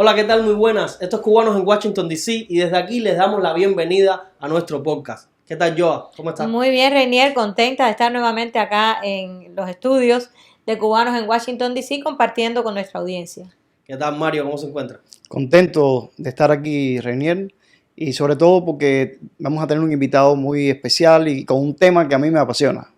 Hola, ¿qué tal? Muy buenas. Esto es Cubanos en Washington, D.C. y desde aquí les damos la bienvenida a nuestro podcast. ¿Qué tal, Joa? ¿Cómo estás? Muy bien, Reinier, contenta de estar nuevamente acá en los estudios de Cubanos en Washington, D.C. compartiendo con nuestra audiencia. ¿Qué tal, Mario? ¿Cómo se encuentra? Contento de estar aquí, Reinier, y sobre todo porque vamos a tener un invitado muy especial y con un tema que a mí me apasiona.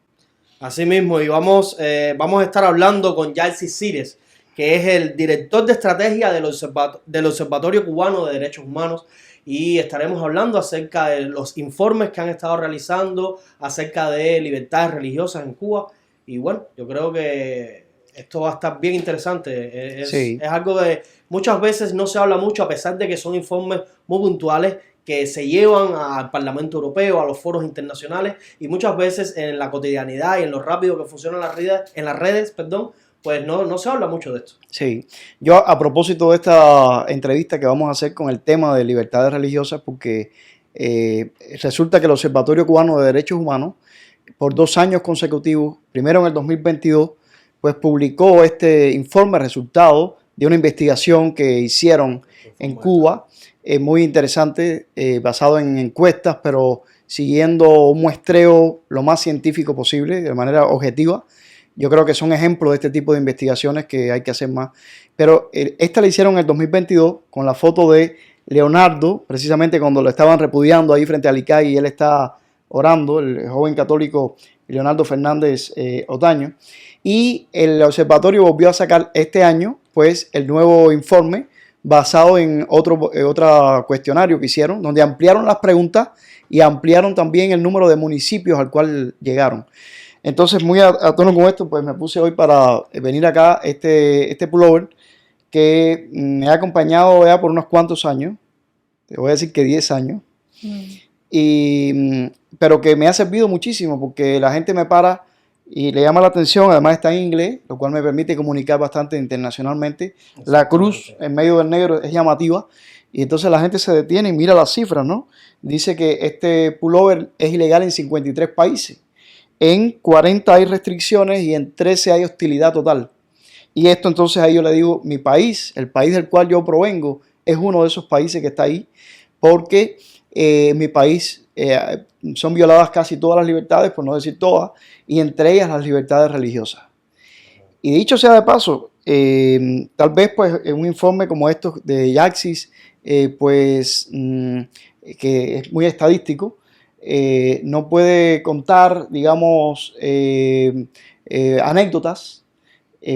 Así mismo, y vamos a estar hablando con Yalci Cires, que es el director de estrategia del Observatorio Cubano de Derechos Humanos, y estaremos hablando acerca de los informes que han estado realizando acerca de libertades religiosas en Cuba. Y bueno, yo creo que esto va a estar bien interesante. Es algo que muchas veces no se habla mucho, a pesar de que son informes muy puntuales que se llevan al Parlamento Europeo, a los foros internacionales, y muchas veces en la cotidianidad y en lo rápido que funcionan las redes, pues no se habla mucho de esto. Sí, yo a propósito de esta entrevista que vamos a hacer con el tema de libertades religiosas, porque resulta que el Observatorio Cubano de Derechos Humanos, por 2 años consecutivos, primero en el 2022, pues publicó este informe resultado de una investigación que hicieron en Cuba, muy interesante, basado en encuestas, pero siguiendo un muestreo lo más científico posible, de manera objetiva. Yo creo que son ejemplos de este tipo de investigaciones que hay que hacer más. Pero esta la hicieron en el 2022 con la foto de Leonardo, precisamente cuando lo estaban repudiando ahí frente al ICAI y él está orando, el joven católico Leonardo Fernández Otaño. Y el observatorio volvió a sacar este año pues el nuevo informe basado en otro cuestionario que hicieron, donde ampliaron las preguntas y ampliaron también el número de municipios al cual llegaron. Entonces, muy a tono con esto, pues me puse hoy para venir acá este pullover que me ha acompañado ya por unos cuantos años, te voy a decir que 10 años, pero que me ha servido muchísimo porque la gente me para y le llama la atención, además está en inglés, lo cual me permite comunicar bastante internacionalmente. La cruz en medio del negro es llamativa y entonces la gente se detiene y mira las cifras, ¿no? Dice que este pullover es ilegal en 53 países. En 40 hay restricciones y en 13 hay hostilidad total. Y esto entonces ahí yo le digo, mi país, el país del cual yo provengo, es uno de esos países que está ahí, porque en mi país son violadas casi todas las libertades, por no decir todas, y entre ellas las libertades religiosas. Y dicho sea de paso, tal vez pues un informe como estos de Yaxis, pues que es muy estadístico, no puede contar, digamos, anécdotas,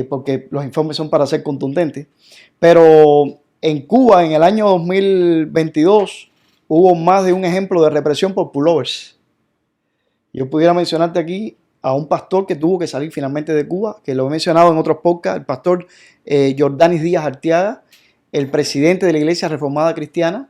porque los informes son para ser contundentes, pero en Cuba en el año 2022 hubo más de un ejemplo de represión por pullovers. Yo pudiera mencionarte aquí a un pastor que tuvo que salir finalmente de Cuba, que lo he mencionado en otros podcasts, el pastor Jordanis Díaz Arteaga, el presidente de la Iglesia Reformada Cristiana,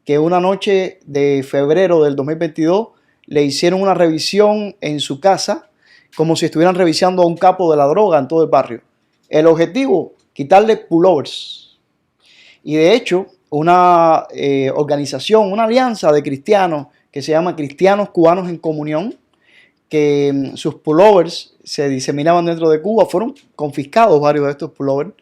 que una noche de febrero del 2022 le hicieron una revisión en su casa, como si estuvieran revisando a un capo de la droga en todo el barrio. El objetivo, quitarle pullovers. Y de hecho, una organización, una alianza de cristianos que se llama Cristianos Cubanos en Comunión, que sus pullovers se diseminaban dentro de Cuba, fueron confiscados varios de estos pullovers.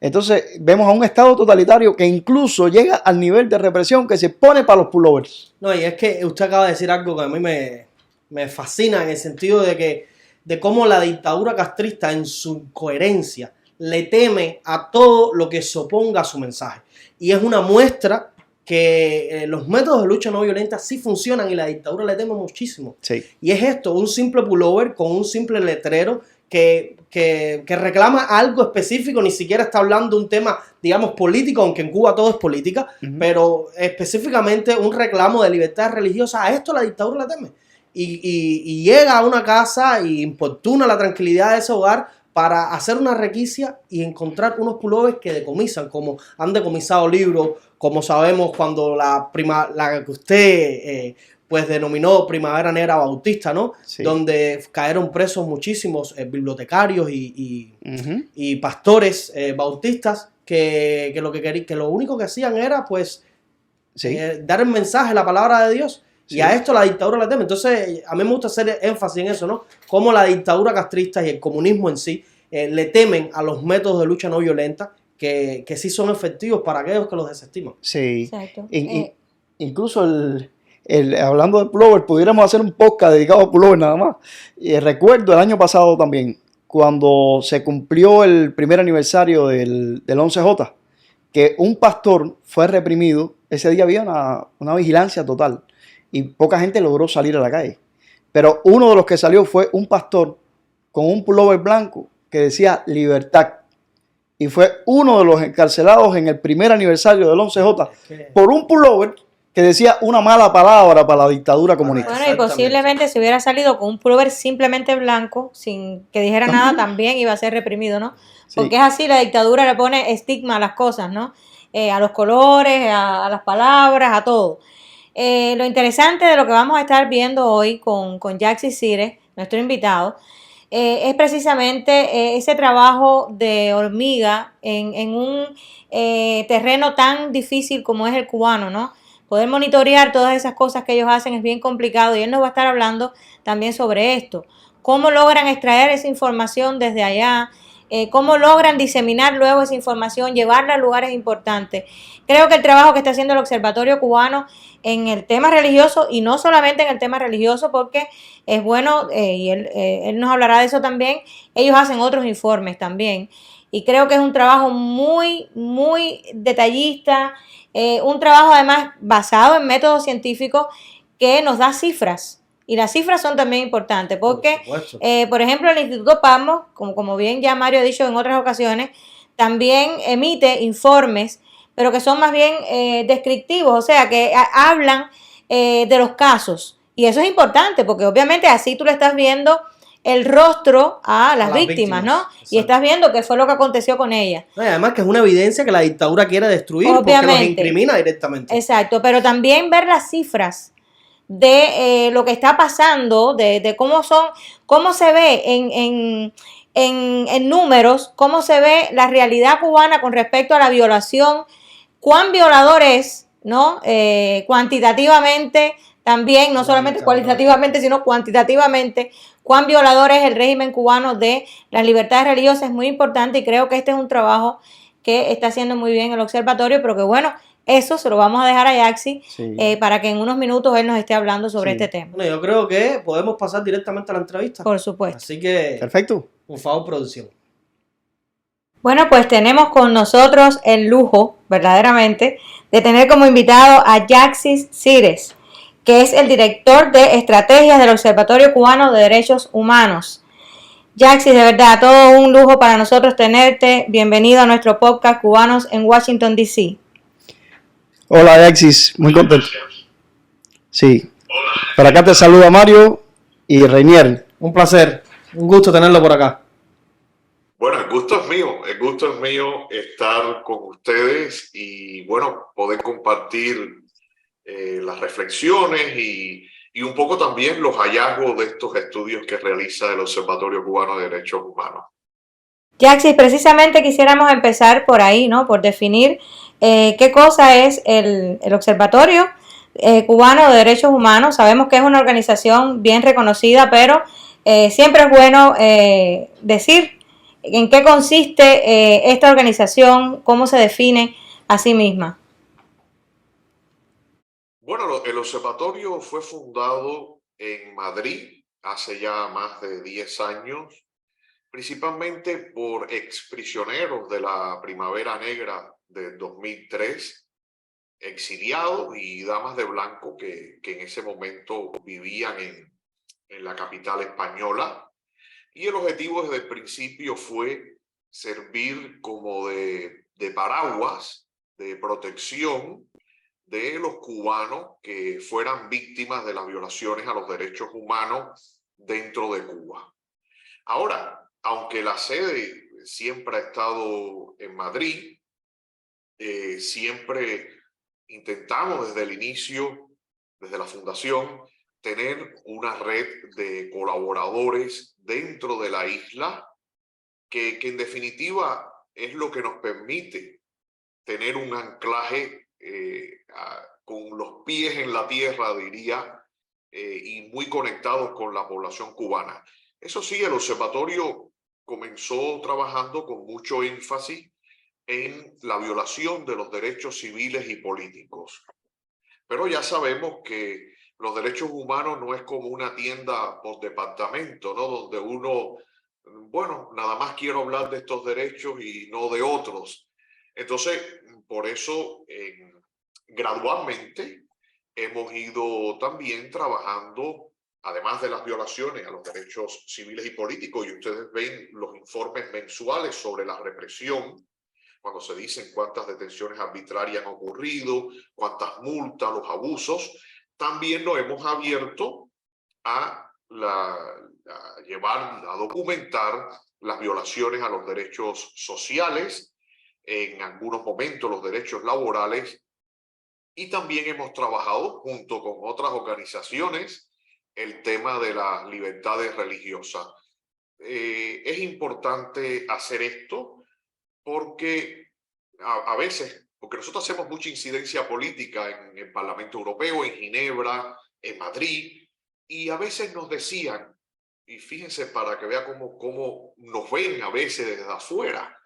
Entonces vemos a un Estado totalitario que incluso llega al nivel de represión que se pone para los pullovers. No, y es que usted acaba de decir algo que a mí me fascina, en el sentido de cómo la dictadura castrista en su coherencia le teme a todo lo que se oponga a su mensaje. Y es una muestra que los métodos de lucha no violenta sí funcionan y la dictadura le teme muchísimo. Sí. Y es esto, un simple pullover con un simple letrero que reclama algo específico, ni siquiera está hablando de un tema, digamos, político, aunque en Cuba todo es política, pero específicamente un reclamo de libertad religiosa. A esto la dictadura le teme. Y llega a una casa y importuna la tranquilidad de ese hogar para hacer una requisia y encontrar unos pullovers que decomisan, como han decomisado libros, como sabemos cuando la que usted pues denominó Primavera Negra Bautista, ¿no? Sí. Donde cayeron presos muchísimos bibliotecarios y pastores bautistas que lo único que hacían era pues dar el mensaje, la palabra de Dios. Sí. Y a esto la dictadura le teme. Entonces, a mí me gusta hacer énfasis en eso, ¿no? Cómo la dictadura castrista y el comunismo en sí le temen a los métodos de lucha no violenta que sí son efectivos para aquellos que los desestiman. Sí. Exacto. Incluso hablando de pullover, pudiéramos hacer un podcast dedicado a pullover nada más. Recuerdo el año pasado también, cuando se cumplió el primer aniversario del 11J, que un pastor fue reprimido. Ese día había una vigilancia total y poca gente logró salir a la calle. Pero uno de los que salió fue un pastor con un pullover blanco que decía libertad. Y fue uno de los encarcelados en el primer aniversario del 11J por un pullover que decía una mala palabra para la dictadura comunista. Bueno, y posiblemente si hubiera salido con un pullover simplemente blanco, sin que dijera nada, también iba a ser reprimido, ¿no? Porque es así, la dictadura le pone estigma a las cosas, ¿no? A los colores, a las palabras, a todo. Lo interesante de lo que vamos a estar viendo hoy con Jaxi Cires, nuestro invitado, es precisamente ese trabajo de hormiga en un terreno tan difícil como es el cubano, ¿no? Poder monitorear todas esas cosas que ellos hacen es bien complicado y él nos va a estar hablando también sobre esto. Cómo logran extraer esa información desde allá, cómo logran diseminar luego esa información, llevarla a lugares importantes. Creo que el trabajo que está haciendo el Observatorio Cubano en el tema religioso, y no solamente en el tema religioso, porque es bueno, y él nos hablará de eso también, ellos hacen otros informes también. Y creo que es un trabajo muy, muy detallista, un trabajo además basado en métodos científicos que nos da cifras. Y las cifras son también importantes porque, por ejemplo, el Instituto Pasmo, como bien ya Mario ha dicho en otras ocasiones, también emite informes, pero que son más bien descriptivos, o sea, que hablan de los casos. Y eso es importante porque obviamente así tú le estás viendo el rostro a las víctimas, ¿no? Exacto. Y estás viendo qué fue lo que aconteció con ellas. No, y además que es una evidencia que la dictadura quiere destruir porque los incrimina directamente. Exacto, pero también ver las cifras de lo que está pasando, de cómo se ve en números, cómo se ve la realidad cubana con respecto a la violación, cuán violador es, ¿no? Cuantitativamente también, no solamente cualitativamente, sino cuantitativamente, cuán violador es el régimen cubano de las libertades religiosas, es muy importante y creo que este es un trabajo que está haciendo muy bien el observatorio, pero que bueno, eso se lo vamos a dejar a Jaxi para que en unos minutos él nos esté hablando sobre este tema. Bueno, yo creo que podemos pasar directamente a la entrevista. Por supuesto. Así que, perfecto. Por favor, producción. Bueno, pues tenemos con nosotros el lujo, verdaderamente, de tener como invitado a Jaxi Cires, que es el director de estrategias del Observatorio Cubano de Derechos Humanos. Jaxi, de verdad, todo un lujo para nosotros tenerte. Bienvenido a nuestro podcast Cubanos en Washington, D.C. Hola, Jaxi, muy contento. Sí. Hola. Por acá te saluda Mario y Reinier. Un placer, un gusto tenerlo por acá. Bueno, el gusto es mío estar con ustedes y bueno, poder compartir las reflexiones y un poco también los hallazgos de estos estudios que realiza el Observatorio Cubano de Derechos Humanos. Jaxi, precisamente quisiéramos empezar por ahí, ¿no? Por definir qué cosa es el Observatorio Cubano de Derechos Humanos. Sabemos que es una organización bien reconocida, pero siempre es bueno decir en qué consiste esta organización, cómo se define a sí misma. Bueno, el observatorio fue fundado en Madrid hace ya más de 10 años, principalmente por exprisioneros de la Primavera Negra de 2003, exiliados y damas de blanco que en ese momento vivían en la capital española. Y el objetivo desde el principio fue servir como de paraguas, de protección de los cubanos que fueran víctimas de las violaciones a los derechos humanos dentro de Cuba. Ahora, aunque la sede siempre ha estado en Madrid, siempre intentamos desde el inicio, desde la fundación, tener una red de colaboradores dentro de la isla que en definitiva es lo que nos permite tener un anclaje con los pies en la tierra, diría, y muy conectados con la población cubana. Eso sí, el observatorio comenzó trabajando con mucho énfasis en la violación de los derechos civiles y políticos. Pero ya sabemos que los derechos humanos no es como una tienda por departamento, ¿no? Donde uno, bueno, nada más quiero hablar de estos derechos y no de otros. Entonces, por eso, gradualmente hemos ido también trabajando, además de las violaciones a los derechos civiles y políticos, y ustedes ven los informes mensuales sobre la represión, cuando se dicen cuántas detenciones arbitrarias han ocurrido, cuántas multas, los abusos, también lo hemos abierto a llevar, a documentar las violaciones a los derechos sociales, en algunos momentos los derechos laborales, y también hemos trabajado junto con otras organizaciones el tema de las libertades religiosas. Es importante hacer esto porque a veces, porque nosotros hacemos mucha incidencia política en el Parlamento Europeo, en Ginebra, en Madrid, y a veces nos decían, y fíjense para que vea cómo nos ven a veces desde afuera,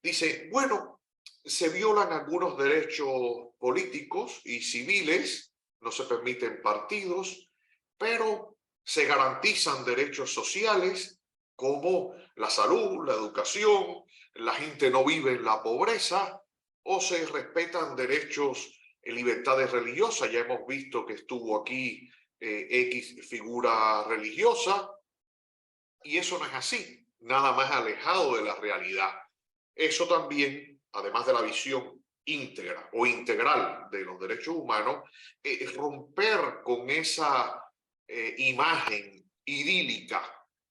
dice, bueno, se violan algunos derechos políticos y civiles, no se permiten partidos, pero se garantizan derechos sociales como la salud, la educación, la gente no vive en la pobreza, o se respetan derechos y libertades religiosas. Ya hemos visto que estuvo aquí X figura religiosa, y eso no es así, nada más alejado de la realidad. Eso también, además de la visión íntegra o integral de los derechos humanos, romper con esa imagen idílica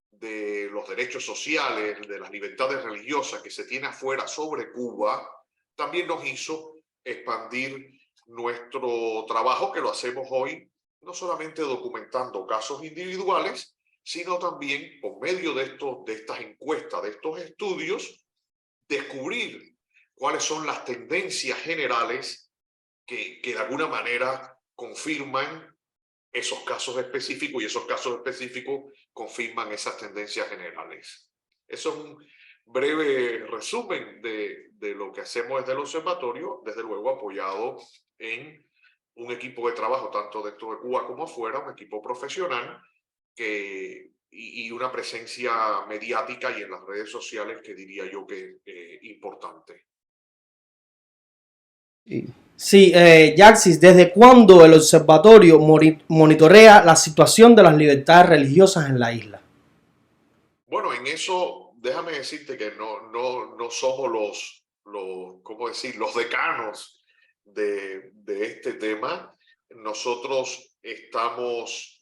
de los derechos sociales, de las libertades religiosas que se tiene afuera sobre Cuba, también nos hizo expandir nuestro trabajo, que lo hacemos hoy, no solamente documentando casos individuales, sino también por medio de estas encuestas, de estos estudios, descubrir cuáles son las tendencias generales que de alguna manera confirman esos casos específicos, y esos casos específicos confirman esas tendencias generales. Eso es un breve resumen de lo que hacemos desde el observatorio, desde luego apoyado en un equipo de trabajo tanto dentro de Cuba como afuera, un equipo profesional y una presencia mediática y en las redes sociales que diría yo que es importante. Sí, Yaxis, ¿desde cuándo el observatorio monitorea la situación de las libertades religiosas en la isla? Bueno, en eso déjame decirte que no somos ¿cómo decir?, los decanos de este tema. Nosotros estamos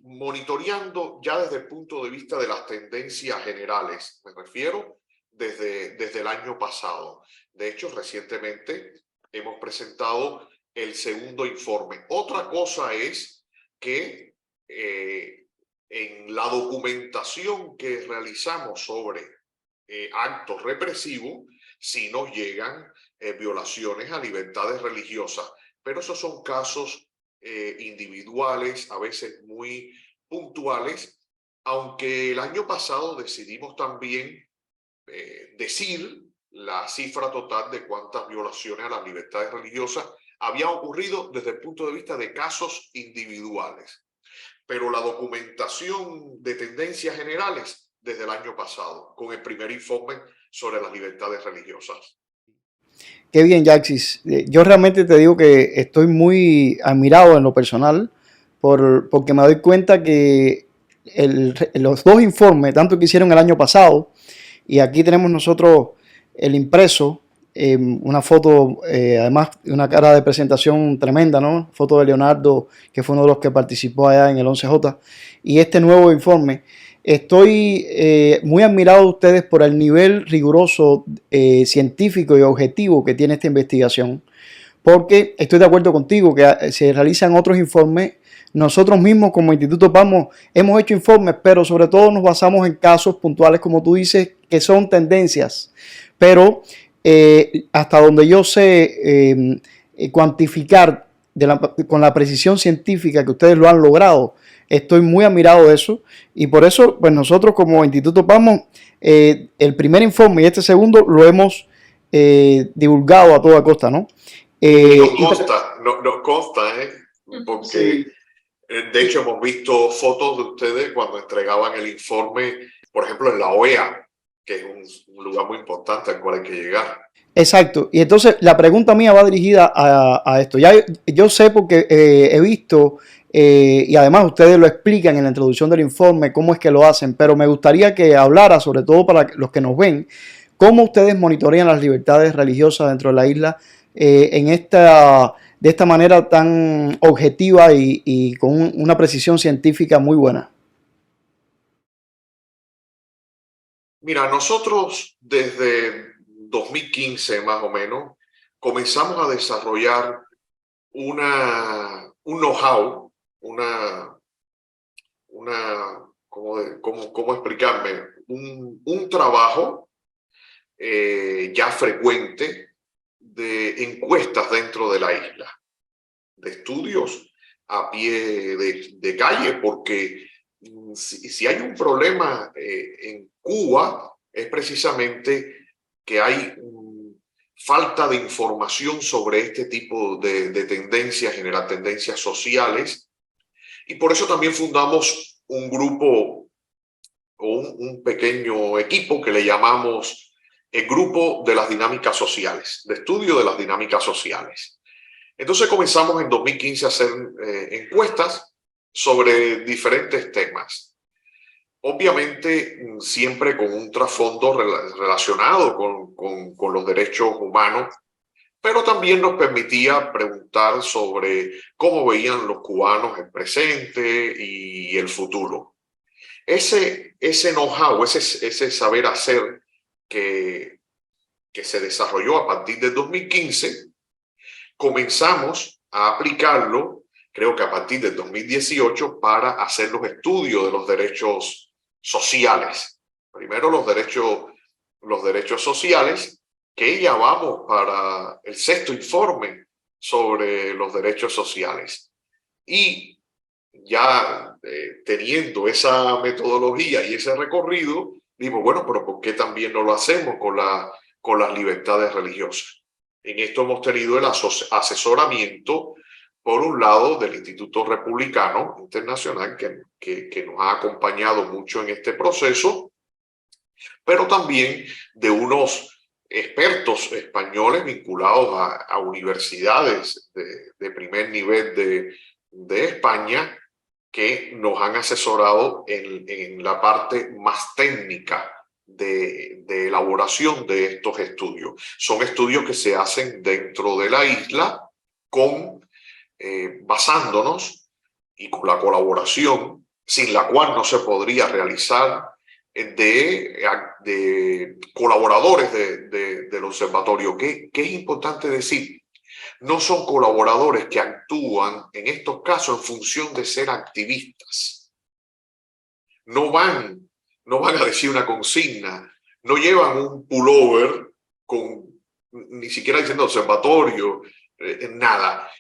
monitoreando ya desde el punto de vista de las tendencias generales, me refiero desde el año pasado. De hecho, recientemente hemos presentado el segundo informe. Otra cosa es que en la documentación que realizamos sobre actos represivos, sí nos llegan violaciones a libertades religiosas, pero esos son casos individuales, a veces muy puntuales, aunque el año pasado decidimos también decir la cifra total de cuántas violaciones a las libertades religiosas habían ocurrido desde el punto de vista de casos individuales. Pero la documentación de tendencias generales desde el año pasado, con el primer informe sobre las libertades religiosas. Qué bien, Yaxis. Yo realmente te digo que estoy muy admirado en lo personal porque me doy cuenta que los dos informes, tanto que hicieron el año pasado, y aquí tenemos nosotros el impreso, una foto, además una cara de presentación tremenda, ¿no? Foto de Leonardo, que fue uno de los que participó allá en el 11J, y este nuevo informe. Estoy muy admirado de ustedes por el nivel riguroso, científico y objetivo que tiene esta investigación, porque estoy de acuerdo contigo que se realizan otros informes. Nosotros mismos como Instituto Páramo hemos hecho informes, pero sobre todo nos basamos en casos puntuales, como tú dices, que son tendencias. Pero hasta donde yo sé cuantificar con la precisión científica que ustedes lo han logrado, estoy muy admirado de eso, y por eso pues nosotros como Instituto Páramo el primer informe y este segundo lo hemos divulgado a toda costa, ¿no? Nos consta, porque Sí. de hecho hemos visto fotos de ustedes cuando entregaban el informe, por ejemplo, en la OEA, que es un lugar muy importante al cual hay que llegar. Exacto. Y entonces la pregunta mía va dirigida a esto. Ya yo sé porque he visto, y además ustedes lo explican en la introducción del informe, cómo es que lo hacen, pero me gustaría que hablara, sobre todo para los que nos ven, cómo ustedes monitorean las libertades religiosas dentro de la isla de esta manera tan objetiva y con una precisión científica muy buena. Mira, nosotros desde 2015 más o menos comenzamos a desarrollar un know-how, ¿cómo explicarme? Un trabajo ya frecuente de encuestas dentro de la isla, de estudios a pie de calle, porque si hay un problema en Cuba es precisamente que hay falta de información sobre este tipo de tendencias, generar tendencias sociales, y por eso también fundamos un grupo o un pequeño equipo que le llamamos el Grupo de las Dinámicas Sociales, de estudio de las dinámicas sociales. Entonces comenzamos en 2015 a hacer encuestas sobre diferentes temas. Obviamente siempre con un trasfondo relacionado con los derechos humanos, pero también nos permitía preguntar sobre cómo veían los cubanos el presente y el futuro. Ese know-how, ese saber hacer que se desarrolló a partir del 2015, comenzamos a aplicarlo, creo que a partir del 2018, para hacer los estudios de los derechos sociales. Primero los derechos sociales, que ya vamos para el 6º informe sobre los derechos sociales. Y ya teniendo esa metodología y ese recorrido, digo, bueno, pero ¿por qué también no lo hacemos con las libertades religiosas? En esto hemos tenido el asesoramiento, por un lado, del Instituto Republicano Internacional, que nos ha acompañado mucho en este proceso, pero también de unos expertos españoles vinculados a universidades de primer nivel de España, que nos han asesorado en la parte más técnica de elaboración de estos estudios. Son estudios que se hacen dentro de la isla basándonos y con la colaboración, sin la cual no se podría realizar, de colaboradores del observatorio. ¿Qué es importante decir? No son colaboradores que actúan en estos casos en función de ser activistas. No van a decir una consigna, no llevan un pullover ni siquiera diciendo observatorio, nada.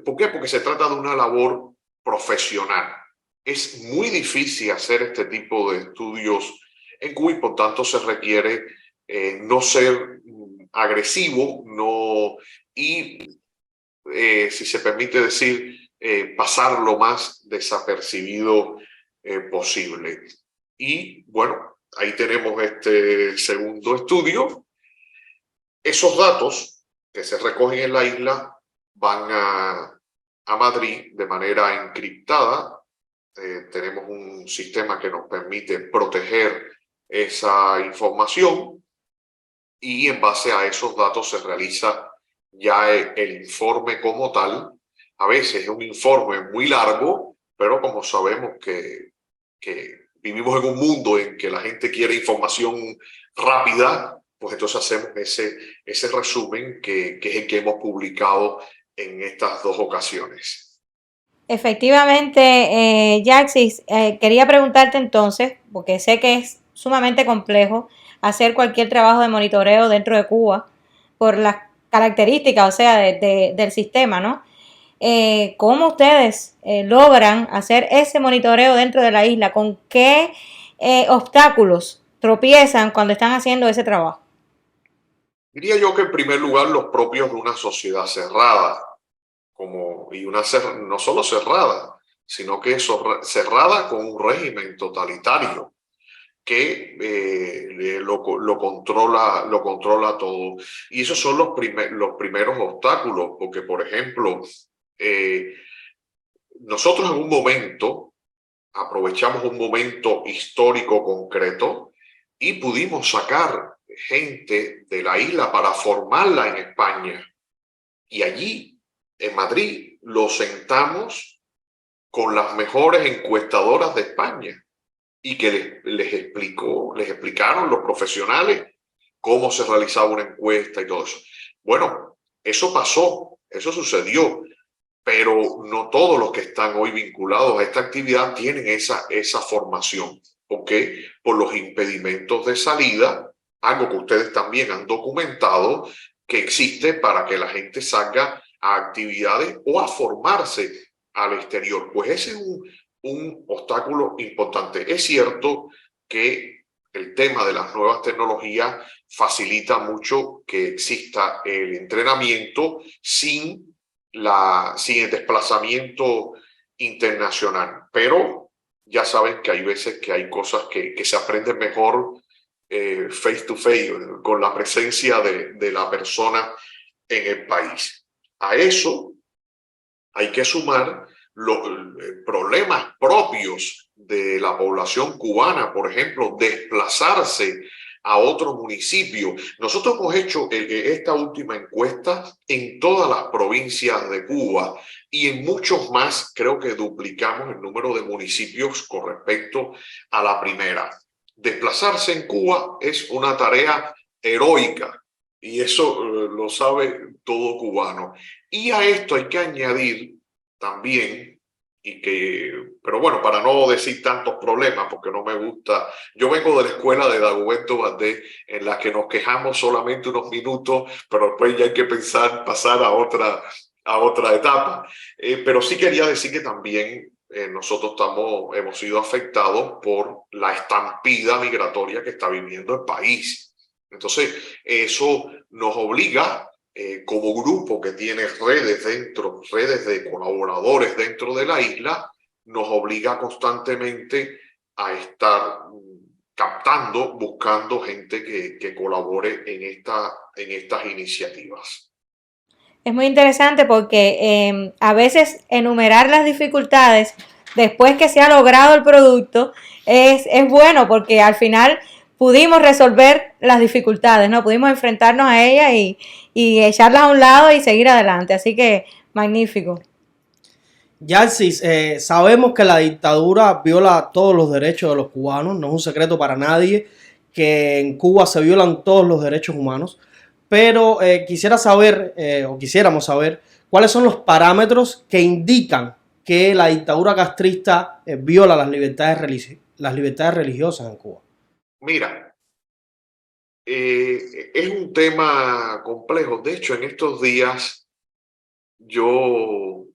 ¿Por qué? Porque se trata de una labor profesional. Es muy difícil hacer este tipo de estudios en Cuba y por tanto se requiere no ser agresivo, y si se permite decir, pasar lo más desapercibido posible. Y bueno, ahí tenemos este segundo estudio. Esos datos que se recogen en la isla van a Madrid de manera encriptada. Tenemos un sistema que nos permite proteger esa información y en base a esos datos se realiza ya el informe como tal. A veces es un informe muy largo, pero como sabemos que vivimos en un mundo en que la gente quiere información rápida, pues entonces hacemos ese resumen que es el que hemos publicado en estas 2 ocasiones. Efectivamente, Yaxis, quería preguntarte entonces, porque sé que es sumamente complejo hacer cualquier trabajo de monitoreo dentro de Cuba por las características, o sea, del sistema, ¿no? ¿Cómo ustedes logran hacer ese monitoreo dentro de la isla? ¿Con qué obstáculos tropiezan cuando están haciendo ese trabajo? Diría yo que en primer lugar los propios de una sociedad cerrada, no solo cerrada, sino que cerrada con un régimen totalitario que lo controla todo. Y esos son los primeros obstáculos, porque, por ejemplo, nosotros en un momento aprovechamos un momento histórico concreto y pudimos sacar gente de la isla para formarla en España. Y allí, en Madrid, los sentamos con las mejores encuestadoras de España y que les explicaron los profesionales cómo se realizaba una encuesta y todo eso. Bueno, eso pasó, eso sucedió, pero no todos los que están hoy vinculados a esta actividad tienen esa formación. ¿Por qué? Por los impedimentos de salida, algo que ustedes también han documentado, que existe para que la gente salga a actividades o a formarse al exterior. Pues ese es un obstáculo importante. Es cierto que el tema de las nuevas tecnologías facilita mucho que exista el entrenamiento sin el desplazamiento internacional, pero ya saben que hay veces que hay cosas que se aprenden mejor face to face, con la presencia de la persona en el país. A eso hay que sumar los problemas propios de la población cubana, por ejemplo, desplazarse a otro municipio. Nosotros hemos hecho esta última encuesta en todas las provincias de Cuba y en muchos más creo que duplicamos el número de municipios con respecto a la primera. Desplazarse en Cuba es una tarea heroica y eso lo sabe todo cubano. Y a esto hay que añadir también, pero bueno, para no decir tantos problemas, porque no me gusta, yo vengo de la escuela de Dagoberto Valdés, en la que nos quejamos solamente unos minutos, pero después ya hay que pasar a otra etapa. Pero sí quería decir que también nosotros hemos sido afectados por la estampida migratoria que está viviendo el país. Entonces, eso nos obliga como grupo que tiene redes de colaboradores dentro de la isla, nos obliga constantemente a estar captando, buscando gente que colabore en estas iniciativas. Es muy interesante porque a veces enumerar las dificultades después que se ha logrado el producto es bueno porque al final pudimos resolver las dificultades, ¿no? Pudimos enfrentarnos a ellas y echarlas a un lado y seguir adelante. Así que magnífico. Yarcis, sabemos que la dictadura viola todos los derechos de los cubanos, no es un secreto para nadie que en Cuba se violan todos los derechos humanos, pero quisiéramos saber cuáles son los parámetros que indican que la dictadura castrista viola las libertades religiosas en Cuba. Mira, es un tema complejo. De hecho, en estos días yo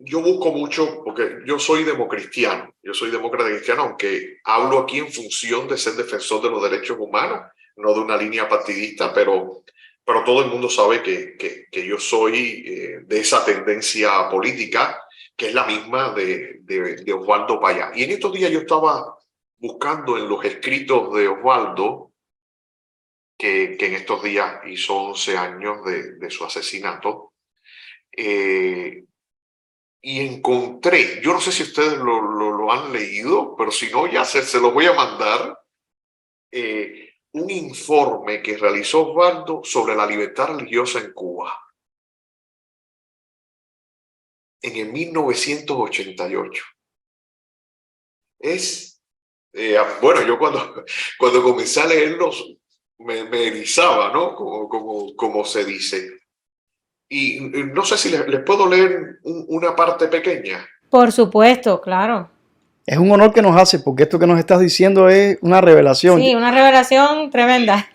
busco mucho, porque yo soy democristiano, yo soy demócrata cristiano, aunque hablo aquí en función de ser defensor de los derechos humanos, no de una línea partidista, pero todo el mundo sabe que yo soy de esa tendencia política, que es la misma de Osvaldo Payá. Y en estos días yo estaba buscando en los escritos de Osvaldo, que en estos días hizo 11 años de su asesinato, y encontré, yo no sé si ustedes lo han leído, pero si no, ya se los voy a mandar, un informe que realizó Osvaldo sobre la libertad religiosa en Cuba en el 1988. Bueno, yo cuando comencé a leerlos me erizaba, ¿no? Como se dice. Y no sé si les puedo leer una parte pequeña. Por supuesto, claro. Es un honor que nos hace, porque esto que nos estás diciendo es una revelación. Sí, una revelación tremenda.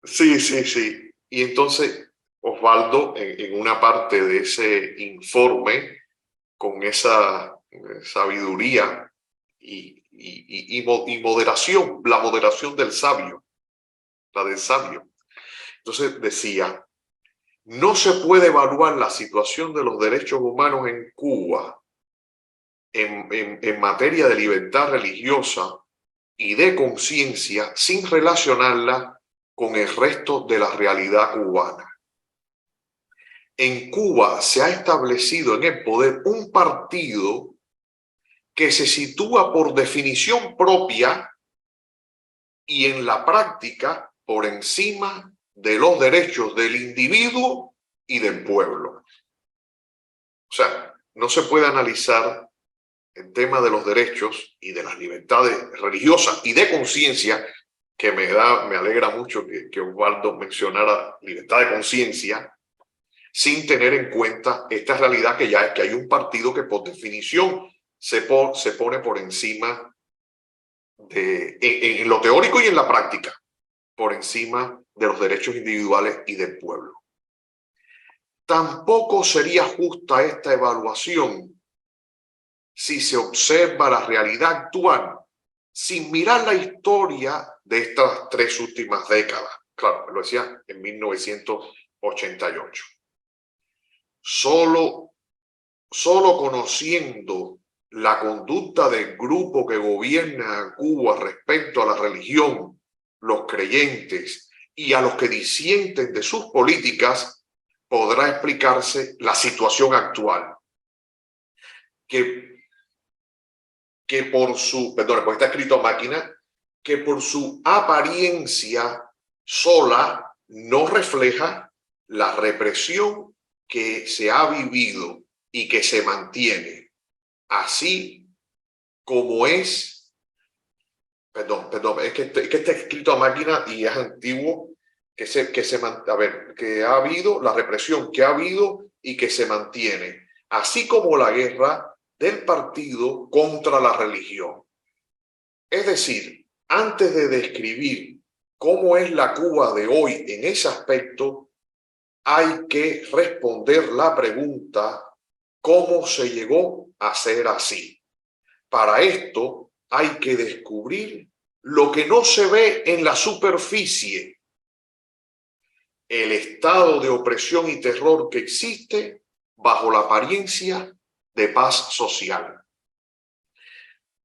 Sí. Y entonces Osvaldo, en una parte de ese informe, con esa sabiduría y moderación, la moderación del sabio, la del sabio, Entonces decía, no se puede evaluar la situación de los derechos humanos en Cuba en materia de libertad religiosa y de conciencia sin relacionarla con el resto de la realidad cubana. En Cuba se ha establecido en el poder un partido que se sitúa por definición propia y en la práctica por encima de los derechos del individuo y del pueblo. O sea, no se puede analizar el tema de los derechos y de las libertades religiosas y de conciencia, que me alegra mucho que Osvaldo mencionara libertad de conciencia, sin tener en cuenta esta realidad que ya es que hay un partido que por definición se pone por encima en lo teórico y en la práctica, por encima de los derechos individuales y del pueblo. Tampoco sería justa esta evaluación si se observa la realidad actual sin mirar la historia de estas 3 últimas décadas. Claro, lo decía en 1988. Solo conociendo la conducta del grupo que gobierna a Cuba respecto a la religión, los creyentes y a los que disienten de sus políticas, podrá explicarse la situación actual. Que por su, perdón, porque está escrito a máquina, que por su apariencia sola no refleja la represión que se ha vivido y que se mantiene, así como es, perdón, es que está escrito a máquina y es antiguo, que ha habido, la represión que ha habido y que se mantiene, así como la guerra del partido contra la religión. Es decir, antes de describir cómo es la Cuba de hoy en ese aspecto, hay que responder la pregunta: ¿cómo se llegó a ser así? Para esto hay que descubrir lo que no se ve en la superficie, el estado de opresión y terror que existe bajo la apariencia de paz social.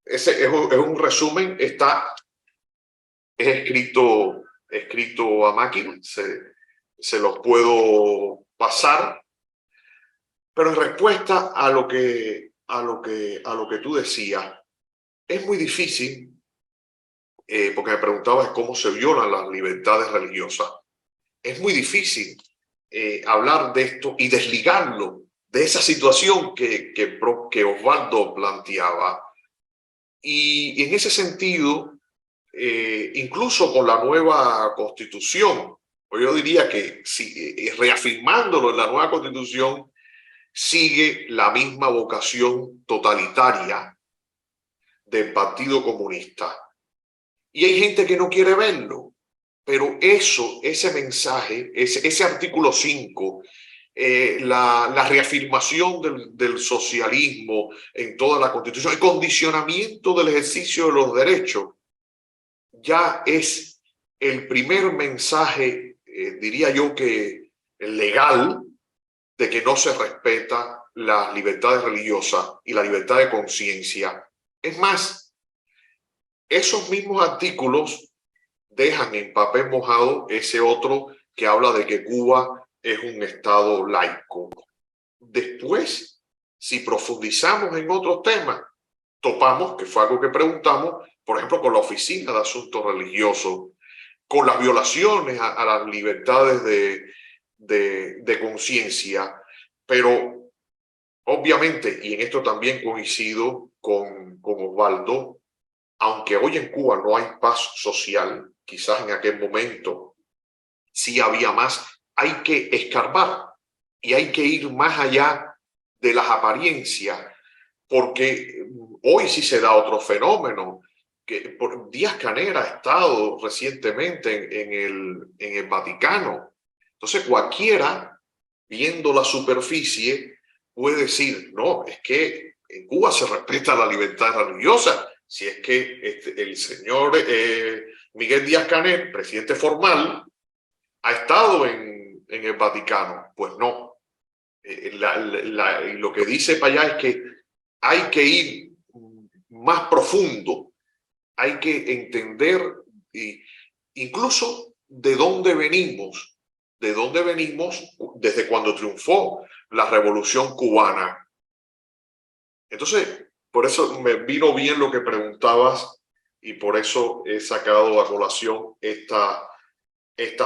Ese es un resumen, es escrito a máquina, se los puedo pasar, pero en respuesta a lo que tú decías, es muy difícil, porque me preguntabas cómo se violan las libertades religiosas. Es muy difícil hablar de esto y desligarlo de esa situación que Osvaldo planteaba. Y en ese sentido, incluso con la nueva Constitución, pues yo diría que reafirmándolo en la nueva Constitución, sigue la misma vocación totalitaria del Partido Comunista. Y hay gente que no quiere verlo, pero ese mensaje, ese artículo 5, la reafirmación del socialismo en toda la Constitución, el condicionamiento del ejercicio de los derechos, ya es el primer mensaje, diría yo que legal, de que no se respeta las libertades religiosas y la libertad de conciencia. Es más, esos mismos artículos dejan en papel mojado ese otro que habla de que Cuba es un estado laico. Después, si profundizamos en otros temas, topamos, que fue algo que preguntamos, por ejemplo, con la Oficina de Asuntos Religiosos, con las violaciones a las libertades de conciencia, pero obviamente, y en esto también coincido con Osvaldo, aunque hoy en Cuba no hay paz social, quizás en aquel momento sí había más, hay que escarbar y hay que ir más allá de las apariencias, porque hoy sí se da otro fenómeno. Que Díaz-Canel ha estado recientemente en el Vaticano. Entonces cualquiera, viendo la superficie, puede decir, no, es que en Cuba se respeta la libertad religiosa. Si es que el señor Miguel Díaz-Canel, presidente formal, ¿Ha estado en el Vaticano? Pues no. Lo que dice para allá es que hay que ir más profundo, hay que entender incluso de dónde venimos desde cuando triunfó la Revolución Cubana. Entonces, por eso me vino bien lo que preguntabas y por eso he sacado a colación esta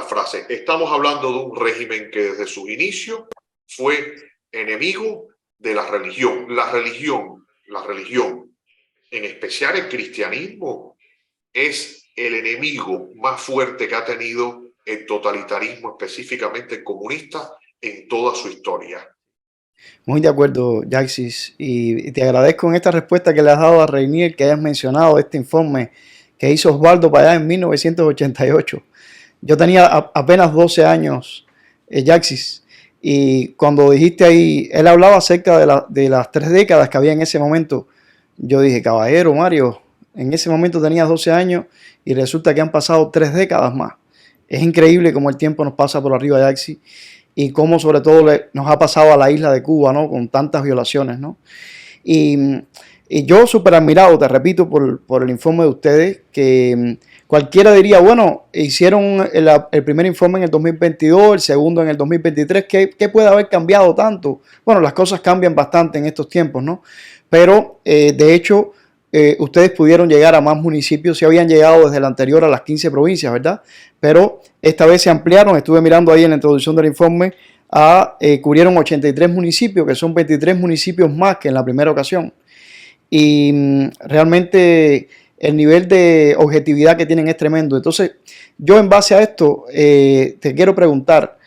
frase. Estamos hablando de un régimen que desde su inicio fue enemigo de la religión. La religión, en especial el cristianismo, es el enemigo más fuerte que ha tenido el totalitarismo, específicamente el comunista, en toda su historia. Muy de acuerdo, Jaxis, y te agradezco en esta respuesta que le has dado a Reinier, que hayas mencionado este informe que hizo Osvaldo para allá en 1988. Yo tenía apenas 12 años, Jaxis, y cuando dijiste ahí, él hablaba acerca de las 3 décadas que había en ese momento. Yo dije, caballero Mario, en ese momento tenías 12 años y resulta que han pasado 3 décadas más. Es increíble cómo el tiempo nos pasa por arriba, Jaxis, y cómo sobre todo nos ha pasado a la isla de Cuba, ¿no? Con tantas violaciones, ¿no? Y yo súper admirado, te repito, por el informe de ustedes, que cualquiera diría, bueno, hicieron el primer informe en el 2022, el segundo en el 2023, ¿qué puede haber cambiado tanto? Bueno, las cosas cambian bastante en estos tiempos, ¿no? Pero, de hecho, ustedes pudieron llegar a más municipios, si habían llegado desde el anterior a las 15 provincias, ¿verdad? Pero esta vez se ampliaron, estuve mirando ahí en la introducción del informe, cubrieron 83 municipios, que son 23 municipios más que en la primera ocasión. Y realmente el nivel de objetividad que tienen es tremendo. Entonces, yo en base a esto, te quiero preguntar,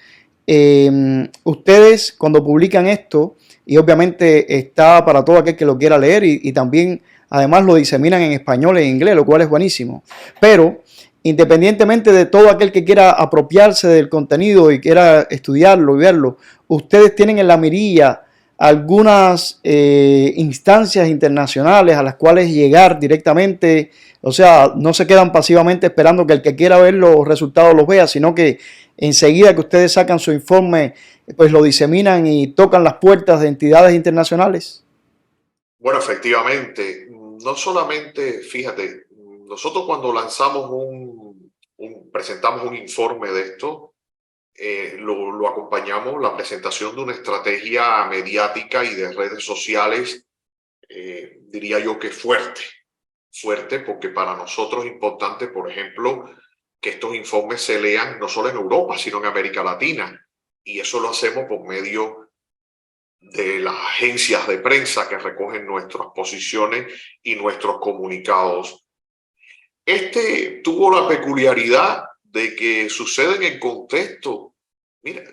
ustedes cuando publican esto, y obviamente está para todo aquel que lo quiera leer y también además lo diseminan en español e en inglés, lo cual es buenísimo. Pero independientemente de todo aquel que quiera apropiarse del contenido y quiera estudiarlo y verlo, ustedes tienen en la mirilla algunas instancias internacionales a las cuales llegar directamente, o sea, no se quedan pasivamente esperando que el que quiera ver los resultados los vea, sino que enseguida que ustedes sacan su informe, pues lo diseminan y tocan las puertas de entidades internacionales. Bueno, efectivamente, no solamente, fíjate, nosotros cuando lanzamos presentamos un informe de esto, lo acompañamos la presentación de una estrategia mediática y de redes sociales, diría yo que fuerte, porque para nosotros es importante, por ejemplo, que estos informes se lean no solo en Europa, sino en América Latina, y eso lo hacemos por medio de las agencias de prensa que recogen nuestras posiciones y nuestros comunicados. Este tuvo la peculiaridad de que sucede en el contexto, mira,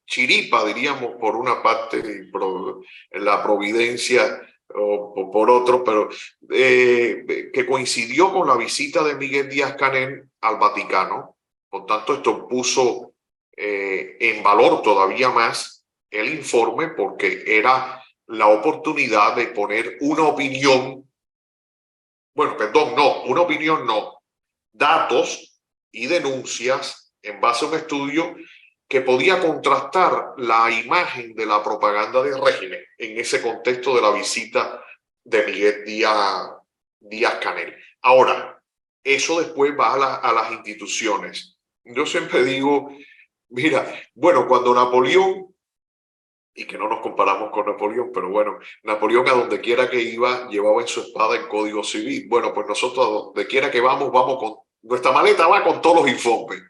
chiripa, diríamos, por una parte, la providencia o por otro, pero que coincidió con la visita de Miguel Díaz-Canel al Vaticano. Por tanto, esto puso en valor todavía más el informe porque era la oportunidad de poner una opinión, datos y denuncias en base a un estudio que podía contrastar la imagen de la propaganda del régimen en ese contexto de la visita de Miguel Díaz-Canel. Ahora, eso después va a las instituciones. Yo siempre digo, mira, bueno, cuando Napoleón, y que no nos comparamos con Napoleón, pero bueno, Napoleón a donde quiera que iba llevaba en su espada el Código Civil. Bueno, pues nosotros a donde quiera que vamos con nuestra maleta, va con todos los informes,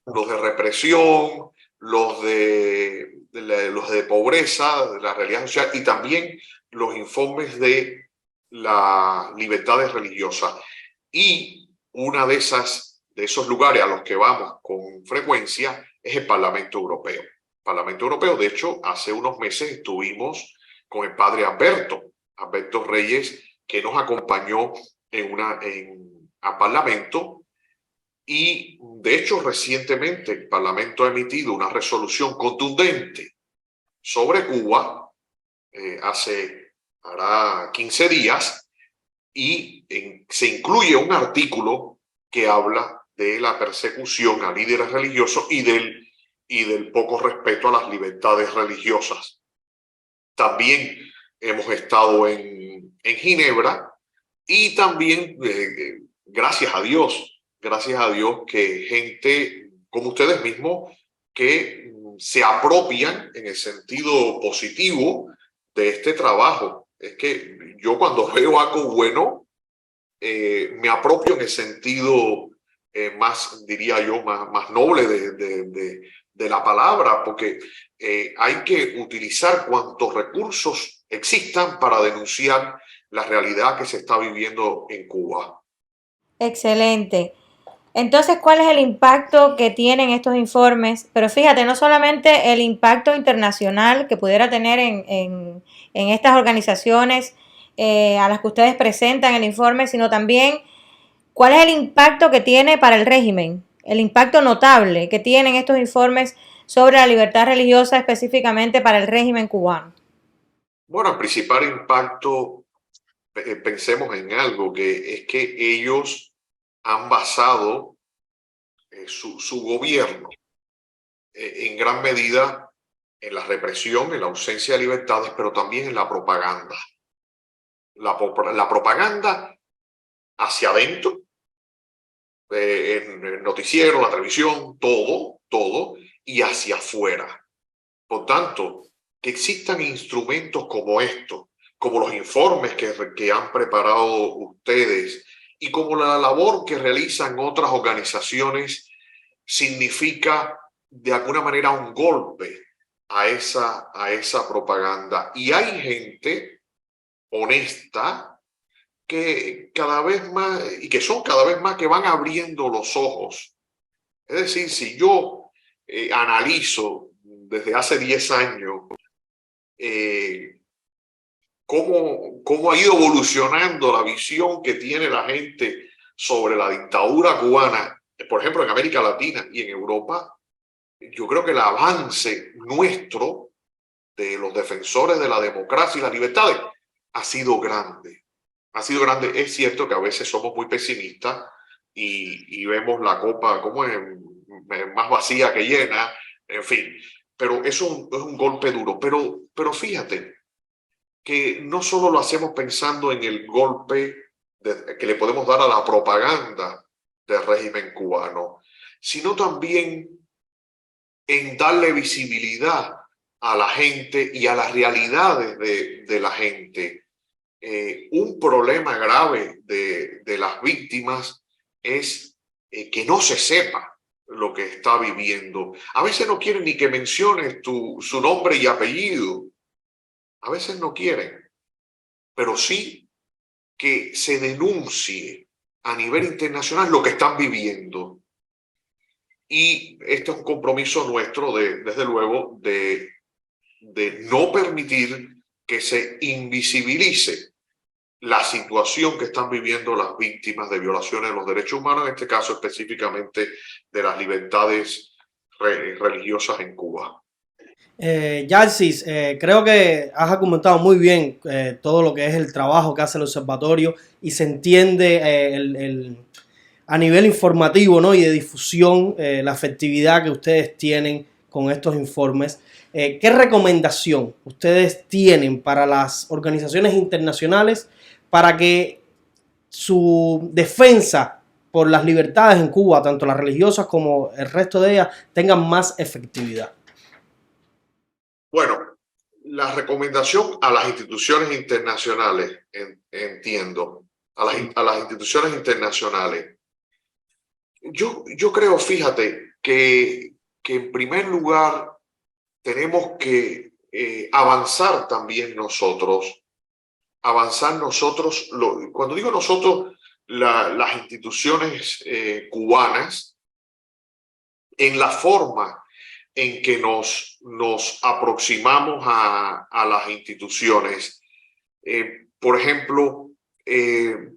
los de represión, los de pobreza, de la realidad social y también los informes de las libertades religiosas. Y una de esos lugares a los que vamos con frecuencia es el Parlamento Europeo. Parlamento Europeo. De hecho, hace unos meses estuvimos con el padre Alberto Reyes, que nos acompañó a Parlamento. Y de hecho, recientemente el Parlamento ha emitido una resolución contundente sobre Cuba, hará 15 días, y se incluye un artículo que habla de la persecución a líderes religiosos y del poco respeto a las libertades religiosas. También hemos estado en Ginebra y también, gracias a Dios que gente como ustedes mismos que se apropian en el sentido positivo de este trabajo. Es que yo cuando veo algo bueno, me apropio en el sentido más, diría yo, más noble de la palabra, porque hay que utilizar cuantos recursos existan para denunciar la realidad que se está viviendo en Cuba. Excelente. Entonces, ¿cuál es el impacto que tienen estos informes? Pero fíjate, no solamente el impacto internacional que pudiera tener en estas organizaciones a las que ustedes presentan el informe, sino también cuál es el impacto que tiene para el régimen, el impacto notable que tienen estos informes sobre la libertad religiosa específicamente para el régimen cubano. Bueno, el principal impacto, pensemos en algo, que es que ellos han basado su gobierno en gran medida en la represión, en la ausencia de libertades, pero también en la propaganda. La propaganda hacia adentro, en el noticiero, la televisión, todo, y hacia afuera. Por tanto, que existan instrumentos como estos, como los informes que han preparado ustedes y como la labor que realizan otras organizaciones, significa de alguna manera un golpe a esa propaganda. Y hay gente honesta que cada vez más, y que son cada vez más, que van abriendo los ojos. Es decir, si yo analizo desde hace 10 años cómo ha ido evolucionando la visión que tiene la gente sobre la dictadura cubana, por ejemplo, en América Latina y en Europa, yo creo que el avance nuestro de los defensores de la democracia y las libertades ha sido grande. Ha sido grande. Es cierto que a veces somos muy pesimistas y vemos la copa como más vacía que llena, en fin, pero eso es un golpe duro. Pero fíjate que no solo lo hacemos pensando en el golpe que le podemos dar a la propaganda del régimen cubano, sino también en darle visibilidad a la gente y a las realidades de la gente. Un problema grave de las víctimas es que no se sepa lo que está viviendo. A veces no quieren ni que menciones su nombre y apellido. A veces no quieren, pero sí que se denuncie a nivel internacional lo que están viviendo. Y este es un compromiso nuestro, desde luego, de no permitir que se invisibilice la situación que están viviendo las víctimas de violaciones de los derechos humanos, en este caso específicamente de las libertades religiosas en Cuba. Yarcis, creo que has comentado muy bien todo lo que es el trabajo que hace el observatorio y se entiende a nivel informativo, ¿no? Y de difusión la efectividad que ustedes tienen con estos informes. ¿Qué recomendación ustedes tienen para las organizaciones internacionales para que su defensa por las libertades en Cuba, tanto las religiosas como el resto de ellas, tengan más efectividad? Bueno, la recomendación a las instituciones internacionales, entiendo, a las instituciones internacionales. Yo creo, fíjate, que en primer lugar tenemos que avanzar también nosotros. Cuando digo nosotros, las instituciones cubanas, en la forma en que nos aproximamos a las instituciones. Por ejemplo,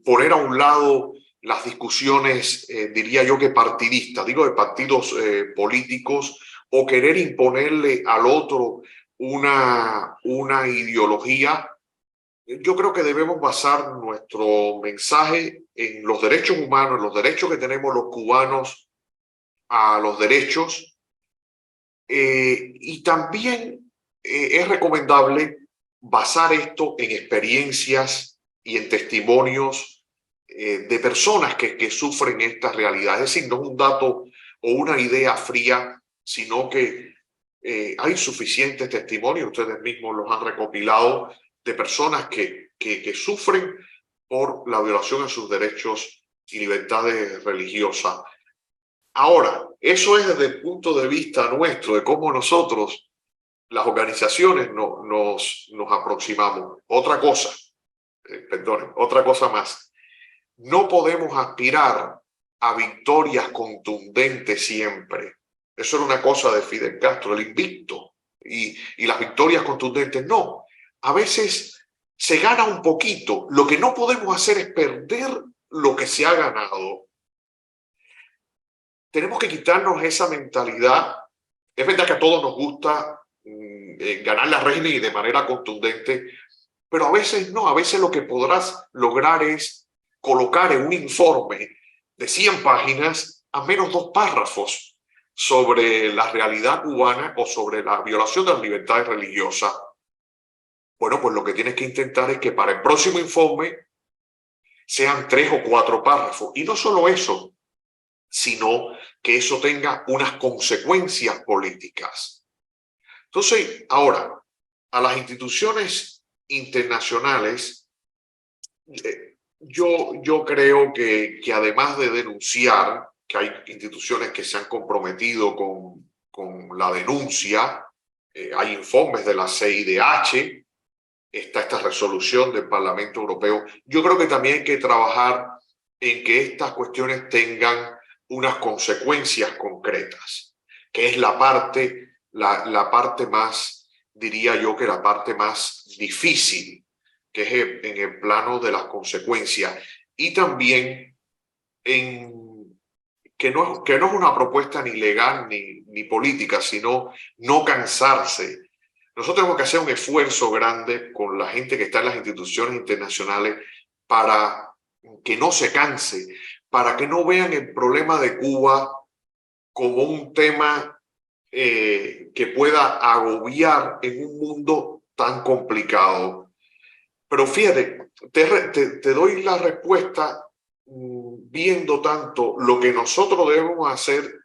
poner a un lado las discusiones, diría yo que partidistas, digo de partidos políticos, o querer imponerle al otro una ideología yo creo que debemos basar nuestro mensaje en los derechos humanos, en los derechos que tenemos los cubanos a los derechos, y también es recomendable basar esto en experiencias y en testimonios de personas que sufren esta realidad. Es decir, no es un dato o una idea fría, sino que hay suficientes testimonios, ustedes mismos los han recopilado, de personas que sufren por la violación a sus derechos y libertades religiosas. Ahora, eso es desde el punto de vista nuestro, de cómo nosotros, las organizaciones, nos aproximamos. Otra cosa, perdonen, otra cosa más. No podemos aspirar a victorias contundentes siempre. Eso era una cosa de Fidel Castro, el invicto y las victorias contundentes. No, a veces se gana un poquito. Lo que no podemos hacer es perder lo que se ha ganado. Tenemos que quitarnos esa mentalidad. Es verdad que a todos nos gusta ganar la reina y de manera contundente, pero a veces no. A veces lo que podrás lograr es colocar en un informe de 100 páginas a menos 2 párrafos sobre la realidad cubana o sobre la violación de las libertades religiosas. Bueno, pues lo que tienes que intentar es que para el próximo informe sean 3 o 4 párrafos. Y no solo eso, sino que eso tenga unas consecuencias políticas. Entonces, ahora, a las instituciones internacionales, yo creo que además de denunciar, que hay instituciones que se han comprometido con la denuncia, hay informes de la CIDH, está esta resolución del Parlamento Europeo. Yo creo que también hay que trabajar en que estas cuestiones tengan unas consecuencias concretas, que es la parte más, diría yo, que la parte más difícil, que es en el plano de las consecuencias, y también que no es una propuesta ni legal ni política, sino no cansarse. Nosotros tenemos que hacer un esfuerzo grande con la gente que está en las instituciones internacionales para que no se canse, para que no vean el problema de Cuba como un tema que pueda agobiar en un mundo tan complicado. Pero fíjate, te doy la respuesta viendo tanto lo que nosotros debemos hacer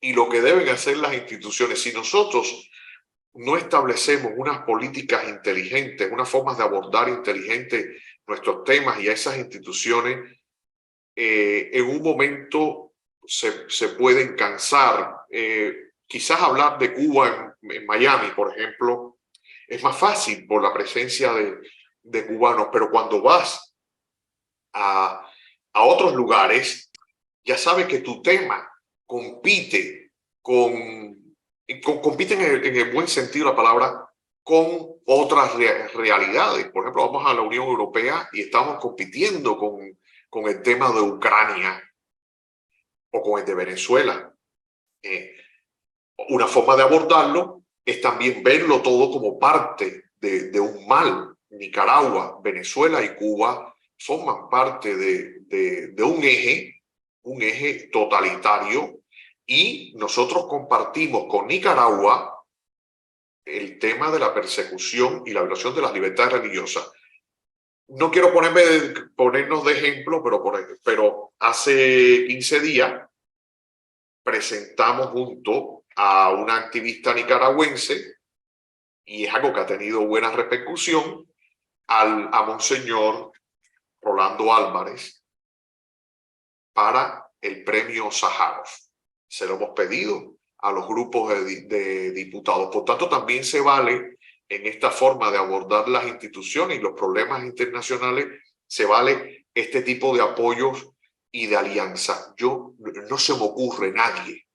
y lo que deben hacer las instituciones. Si nosotros no establecemos unas políticas inteligentes, unas formas de abordar inteligentes nuestros temas y a esas instituciones, en un momento se pueden cansar. Quizás hablar de Cuba en Miami, por ejemplo, es más fácil por la presencia de cubanos, pero cuando vas a otros lugares, ya sabes que tu tema compite compite en el buen sentido de la palabra con otras realidades. Por ejemplo, vamos a la Unión Europea y estamos compitiendo con el tema de Ucrania o con el de Venezuela. Una forma de abordarlo es también verlo todo como parte de un mal. Nicaragua, Venezuela y Cuba forman parte de un eje totalitario, y nosotros compartimos con Nicaragua el tema de la persecución y la violación de las libertades religiosas. No quiero ponernos de ejemplo, pero hace 15 días presentamos junto a una activista nicaragüense, y es algo que ha tenido buena repercusión, a Monseñor Rolando Álvarez para el premio Sájarov. Se lo hemos pedido a los grupos de diputados. Por tanto, también se vale en esta forma de abordar las instituciones y los problemas internacionales, se vale este tipo de apoyos y de alianza. No se me ocurre nadie,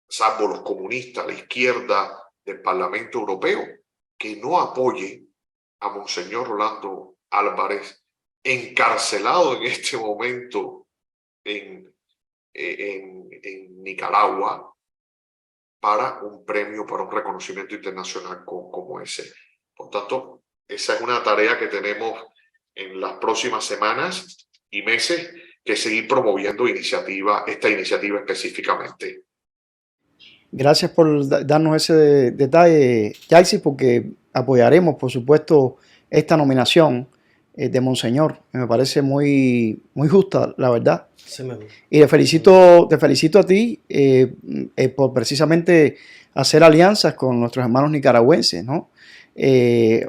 salvo los comunistas, la izquierda del Parlamento Europeo, que no apoye a Monseñor Rolando Álvarez, encarcelado en este momento en Nicaragua, para un premio, para un reconocimiento internacional como ese. Por tanto, esa es una tarea que tenemos en las próximas semanas y meses, que seguir promoviendo esta iniciativa específicamente. Gracias por darnos ese detalle, Yalsi, porque apoyaremos, por supuesto, esta nominación de Monseñor. Me parece muy, muy justa, la verdad. Sí, me Y te felicito a ti por precisamente hacer alianzas con nuestros hermanos nicaragüenses, ¿no?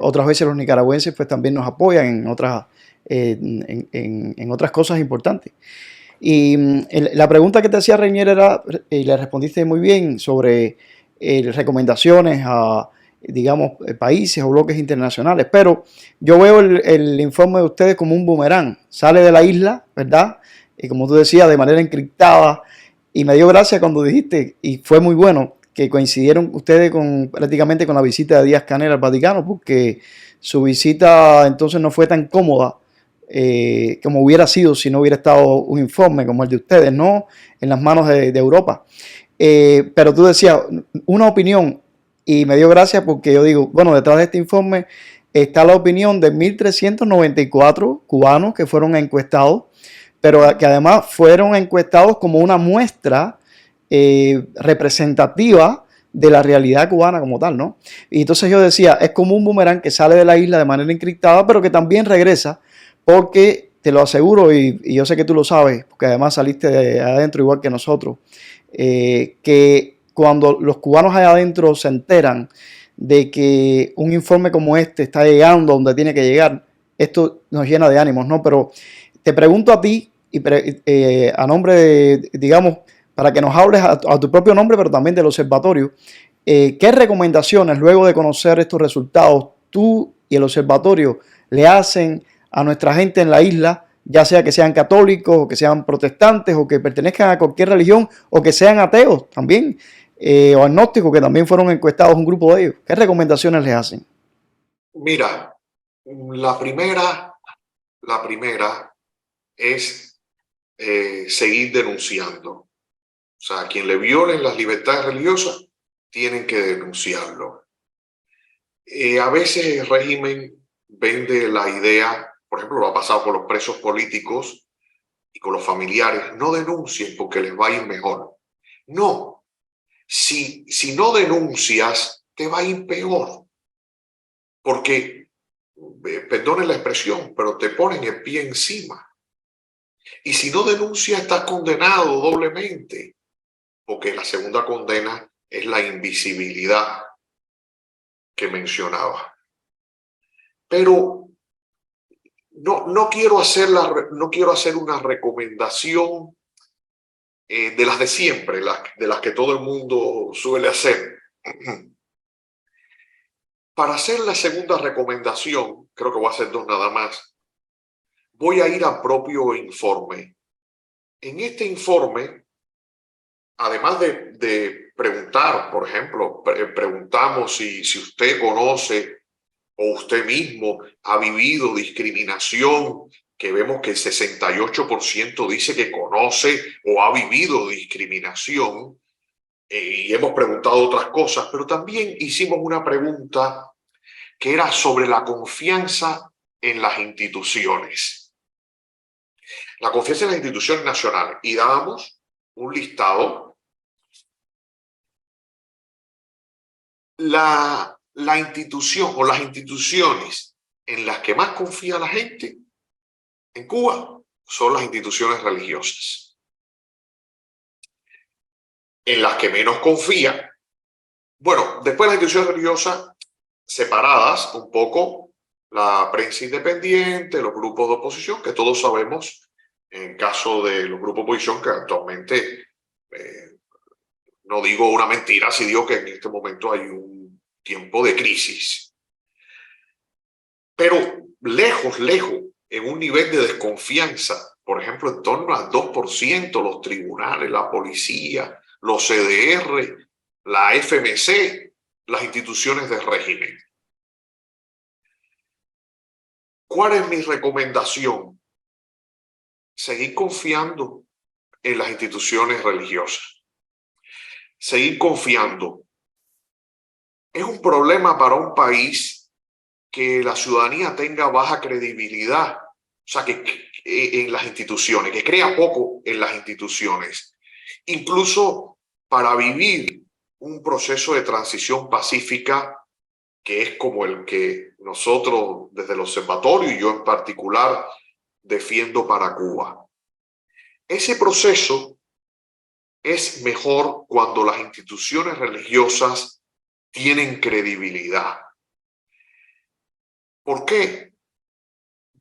Otras veces los nicaragüenses pues también nos apoyan en otras cosas importantes. Y la pregunta que te hacía Reinier era, y le respondiste muy bien, sobre recomendaciones a, digamos, países o bloques internacionales. Pero yo veo el informe de ustedes como un boomerang. Sale de la isla, ¿verdad? Y como tú decías, de manera encriptada. Y me dio gracia cuando dijiste, y fue muy bueno, que coincidieron ustedes prácticamente con la visita de Díaz-Canel al Vaticano, porque su visita entonces no fue tan cómoda como hubiera sido si no hubiera estado un informe como el de ustedes, ¿no? En las manos de Europa. Pero tú decías una opinión, y me dio gracia porque yo digo, bueno, detrás de este informe está la opinión de 1.394 cubanos que fueron encuestados, pero que además fueron encuestados como una muestra representativa de la realidad cubana como tal, ¿no? Y entonces yo decía, es como un boomerang que sale de la isla de manera encriptada, pero que también regresa, porque te lo aseguro, y yo sé que tú lo sabes, porque además saliste de adentro igual que nosotros, que cuando los cubanos allá adentro se enteran de que un informe como este está llegando donde tiene que llegar, esto nos llena de ánimos, ¿no? Pero te pregunto a ti, a nombre de, digamos, para que nos hables a tu propio nombre, pero también del observatorio, ¿qué recomendaciones luego de conocer estos resultados tú y el observatorio le hacen a nuestra gente en la isla, ya sea que sean católicos o que sean protestantes o que pertenezcan a cualquier religión o que sean ateos también o agnósticos, que también fueron encuestados un grupo de ellos? ¿Qué recomendaciones les hacen? Mira, la primera es seguir denunciando. O sea, a quien le violen las libertades religiosas, tienen que denunciarlo. A veces el régimen vende la idea, por ejemplo, lo ha pasado con los presos políticos y con los familiares, no denuncien porque les va a ir mejor. No, si no denuncias, te va a ir peor. Porque, perdonen la expresión, pero te ponen el pie encima. Y si no denuncias, estás condenado doblemente. Porque la segunda condena es la invisibilidad que mencionaba. Pero no quiero hacer una recomendación de las de siempre, de las que todo el mundo suele hacer. Para hacer la segunda recomendación, creo que voy a hacer dos nada más, voy a ir al propio informe. En este informe, además de preguntar, por ejemplo, preguntamos si usted conoce o usted mismo ha vivido discriminación, que vemos que el 68% dice que conoce o ha vivido discriminación, y hemos preguntado otras cosas, pero también hicimos una pregunta que era sobre la confianza en las instituciones. La confianza en las instituciones nacionales. Y dábamos un listado. La institución o las instituciones en las que más confía la gente en Cuba son las instituciones religiosas. En las que menos confía, bueno, después las instituciones religiosas separadas un poco, la prensa independiente, los grupos de oposición, que todos sabemos, en caso de los grupos de oposición, que actualmente, no digo una mentira si digo que en este momento hay un tiempo de crisis. Pero lejos, en un nivel de desconfianza, por ejemplo, en torno al 2%, los tribunales, la policía, los CDR, la FMC, las instituciones del régimen. ¿Cuál es mi recomendación? Seguir confiando en las instituciones religiosas. Seguir confiando. Es un problema para un país que la ciudadanía tenga baja credibilidad, o sea, en las instituciones, que crea poco en las instituciones, incluso para vivir un proceso de transición pacífica que es como el que nosotros desde el observatorio y yo en particular defiendo para Cuba. Ese proceso es mejor cuando las instituciones religiosas tienen credibilidad. ¿Por qué?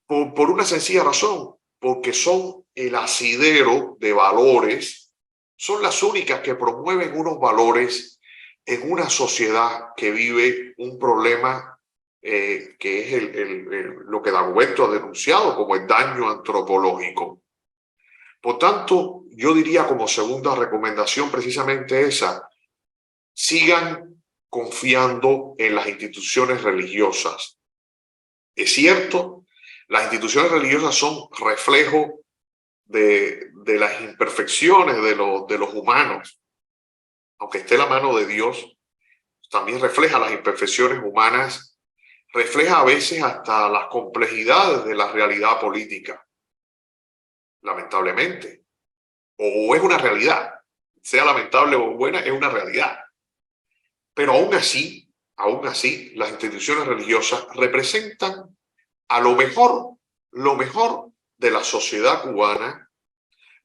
Por una sencilla razón, porque son el asidero de valores, son las únicas que promueven unos valores en una sociedad que vive un problema que es lo que Dagoberto ha denunciado como el daño antropológico. Por tanto, yo diría como segunda recomendación precisamente esa: sigan confiando en las instituciones religiosas. Es cierto, las instituciones religiosas son reflejo de las imperfecciones de los humanos. Aunque esté la mano de Dios, también refleja las imperfecciones humanas, refleja a veces hasta las complejidades de la realidad política, lamentablemente. O es una realidad, sea lamentable o buena, es una realidad. Pero aún así, las instituciones religiosas representan a lo mejor de la sociedad cubana,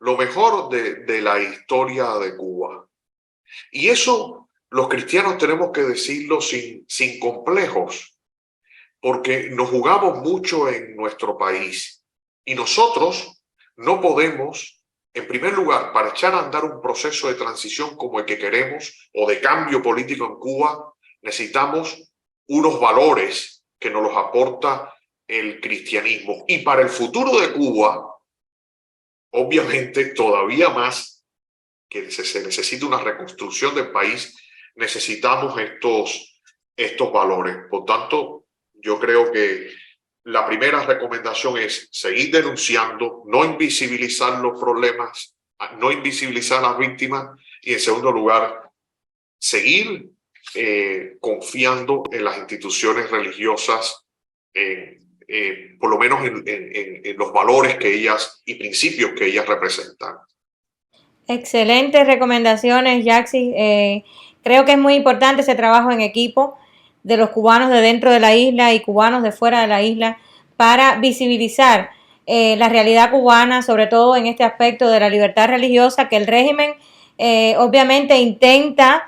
lo mejor de la historia de Cuba. Y eso los cristianos tenemos que decirlo sin complejos, porque nos jugamos mucho en nuestro país y nosotros no podemos, en primer lugar, para echar a andar un proceso de transición como el que queremos o de cambio político en Cuba, necesitamos unos valores que nos los aporta el cristianismo. Y para el futuro de Cuba, obviamente todavía más, que se necesita una reconstrucción del país, necesitamos estos valores. Por tanto, yo creo que la primera recomendación es seguir denunciando, no invisibilizar los problemas, no invisibilizar a las víctimas, y en segundo lugar, seguir confiando en las instituciones religiosas, por lo menos en los valores que ellas y principios que ellas representan. Excelentes recomendaciones, Yaxis. Creo que es muy importante ese trabajo en equipo de los cubanos de dentro de la isla y cubanos de fuera de la isla para visibilizar la realidad cubana, sobre todo en este aspecto de la libertad religiosa, que el régimen obviamente intenta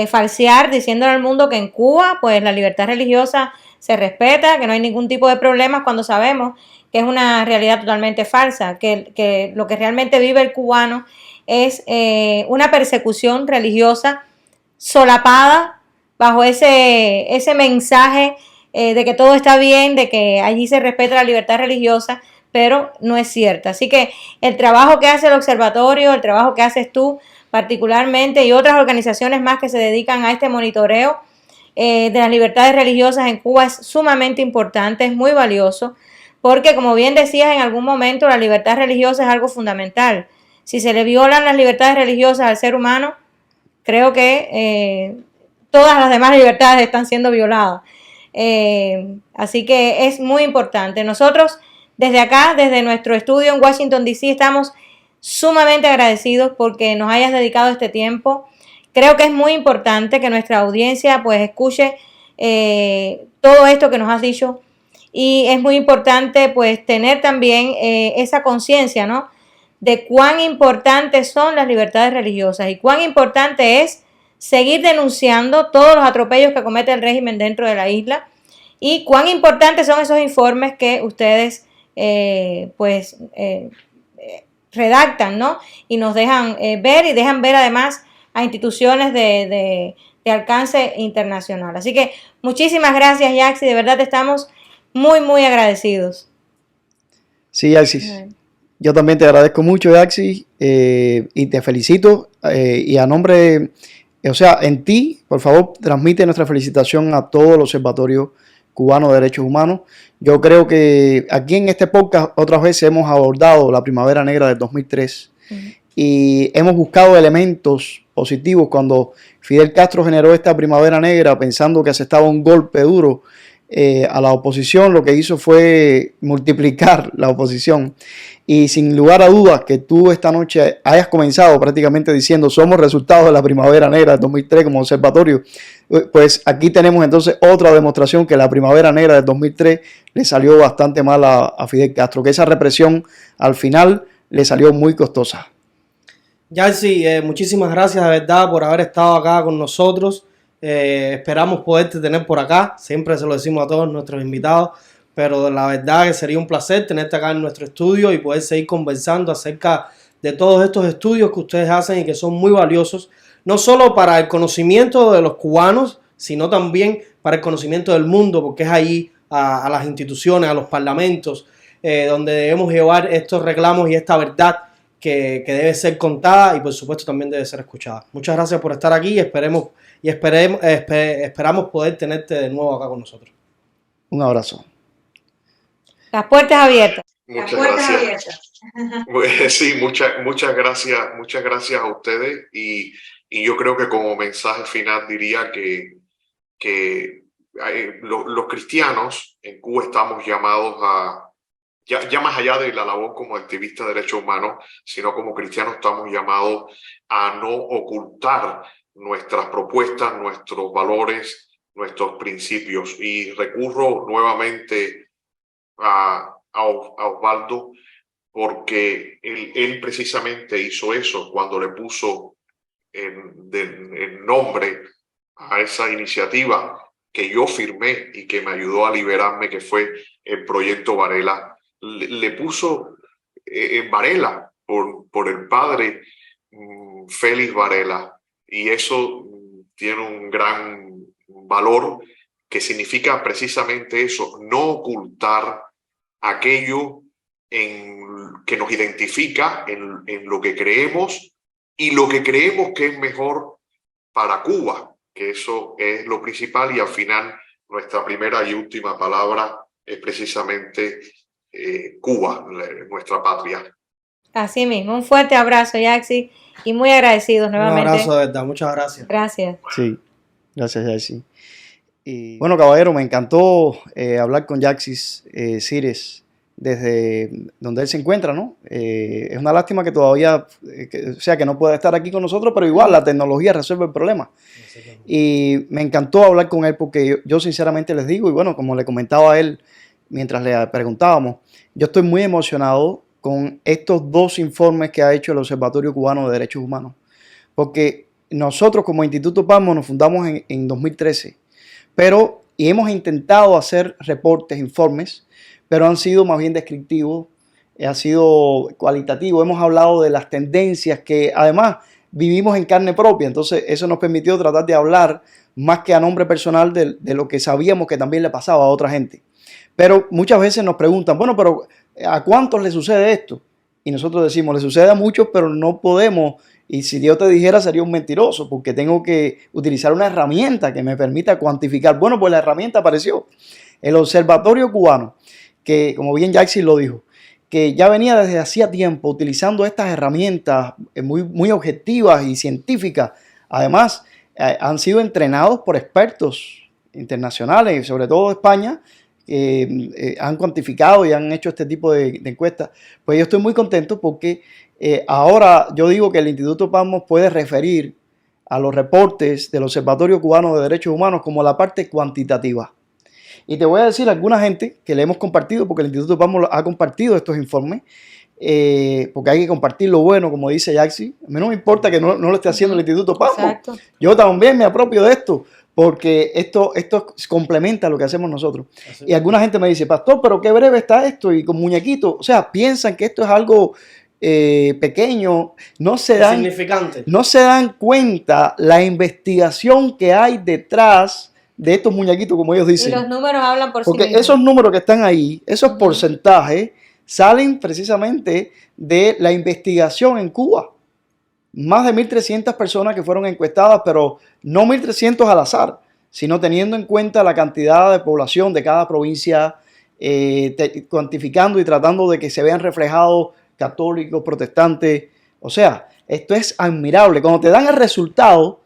falsear, diciéndole al mundo que en Cuba pues la libertad religiosa se respeta, que no hay ningún tipo de problemas, cuando sabemos que es una realidad totalmente falsa, que lo que realmente vive el cubano es una persecución religiosa solapada bajo ese mensaje de que todo está bien, de que allí se respeta la libertad religiosa, pero no es cierta. Así que el trabajo que hace el observatorio, el trabajo que haces tú particularmente y otras organizaciones más que se dedican a este monitoreo de las libertades religiosas en Cuba es sumamente importante, es muy valioso, porque como bien decías en algún momento, la libertad religiosa es algo fundamental. Si se le violan las libertades religiosas al ser humano, creo que todas las demás libertades están siendo violadas. Así que es muy importante. Nosotros desde acá, desde nuestro estudio en Washington, D.C., estamos sumamente agradecidos porque nos hayas dedicado este tiempo. Creo que es muy importante que nuestra audiencia pues escuche todo esto que nos has dicho, y es muy importante pues tener también esa conciencia, ¿no?, de cuán importantes son las libertades religiosas y cuán importante es seguir denunciando todos los atropellos que comete el régimen dentro de la isla, y cuán importantes son esos informes que ustedes redactan, ¿no?, y nos dejan ver, y dejan ver además a instituciones de alcance internacional. Así que muchísimas gracias, Yaxis, de verdad te estamos muy, muy agradecidos. Sí, Yaxis. Yo también te agradezco mucho, Yaxis, y te felicito. Y a nombre, en ti, por favor, transmite nuestra felicitación a todo el Observatorio Cubano de Derechos Humanos. Yo creo que aquí en este podcast otras veces hemos abordado la Primavera Negra del 2003 y hemos buscado elementos positivos. Cuando Fidel Castro generó esta Primavera Negra pensando que se estaba un golpe duro a la oposición, lo que hizo fue multiplicar la oposición. Y sin lugar a dudas que tú esta noche hayas comenzado prácticamente diciendo somos resultados de la Primavera Negra del 2003 como observatorio, pues aquí tenemos entonces otra demostración que la Primavera Negra del 2003 le salió bastante mal a Fidel Castro, que esa represión al final le salió muy costosa. Yarcy, muchísimas gracias de verdad por haber estado acá con nosotros. Esperamos poderte tener por acá, siempre se lo decimos a todos nuestros invitados, pero la verdad que sería un placer tenerte acá en nuestro estudio y poder seguir conversando acerca de todos estos estudios que ustedes hacen y que son muy valiosos, no solo para el conocimiento de los cubanos, sino también para el conocimiento del mundo, porque es ahí a las instituciones, a los parlamentos, donde debemos llevar estos reclamos y esta verdad que debe ser contada y por supuesto también debe ser escuchada. Muchas gracias por estar aquí y esperamos poder tenerte de nuevo acá con nosotros. Un abrazo. Las puertas abiertas. Muchas gracias. Sí, muchas gracias a ustedes y yo creo que como mensaje final diría que los cristianos en Cuba estamos llamados a, ya más allá de la labor como activistas de derechos humanos, sino como cristianos estamos llamados a no ocultar nuestras propuestas, nuestros valores, nuestros principios. Y recurro nuevamente a Osvaldo, porque él precisamente hizo eso cuando le puso el nombre a esa iniciativa que yo firmé y que me ayudó a liberarme, que fue el Proyecto Varela. Le puso Varela por el padre Félix Varela, y eso tiene un gran valor que significa precisamente eso, no ocultar aquello que nos identifica en lo que creemos y lo que creemos que es mejor para Cuba, que eso es lo principal, y al final nuestra primera y última palabra es precisamente Cuba, nuestra patria. Así mismo, un fuerte abrazo, Yarcy, y muy agradecidos nuevamente. Un abrazo de verdad, muchas gracias. Gracias. Sí, gracias, Yarcy. Y bueno, caballero, me encantó hablar con Yarcy Cires desde donde él se encuentra, ¿no? Es una lástima que todavía, o sea, que no pueda estar aquí con nosotros, pero igual la tecnología resuelve el problema. Y me encantó hablar con él porque yo sinceramente les digo, y bueno, como le comentaba a él mientras le preguntábamos, yo estoy muy emocionado con estos dos informes que ha hecho el Observatorio Cubano de Derechos Humanos, porque nosotros como Instituto Páramo nos fundamos en 2013, y hemos intentado hacer reportes, informes, pero han sido más bien descriptivos, ha sido cualitativo. Hemos hablado de las tendencias que además vivimos en carne propia, entonces eso nos permitió tratar de hablar más que a nombre personal de lo que sabíamos que también le pasaba a otra gente. Pero muchas veces nos preguntan, bueno, pero ¿a cuántos le sucede esto? Y nosotros decimos, le sucede a muchos, pero no podemos, y si Dios te dijera sería un mentiroso, porque tengo que utilizar una herramienta que me permita cuantificar. Bueno, pues la herramienta apareció. El Observatorio Cubano, que como bien Yarcy lo dijo, que ya venía desde hacía tiempo utilizando estas herramientas muy objetivas y científicas. Además, han sido entrenados por expertos internacionales, sobre todo de España, han cuantificado y han hecho este tipo de encuestas. Pues yo estoy muy contento porque ahora yo digo que el Instituto Páramo puede referir a los reportes del Observatorio Cubano de Derechos Humanos como la parte cuantitativa. Y te voy a decir a alguna gente que le hemos compartido, porque el Instituto Páramo ha compartido estos informes, porque hay que compartir lo bueno, como dice Yarcy. A mí no me importa que no lo esté haciendo el Instituto Páramo. Exacto. Yo también me apropio de esto, porque esto complementa lo que hacemos nosotros. Así. Y alguna gente me dice, pastor, pero qué breve está esto, y con muñequitos. O sea, piensan que esto es algo pequeño, no se dan cuenta la investigación que hay detrás de estos muñequitos, como ellos dicen. Y los números hablan por sí mismos. Porque esos números que están ahí, esos porcentajes, salen precisamente de la investigación en Cuba. Más de 1.300 personas que fueron encuestadas, pero no 1.300 al azar, sino teniendo en cuenta la cantidad de población de cada provincia, cuantificando y tratando de que se vean reflejados católicos, protestantes. O sea, esto es admirable. Cuando te dan el resultado,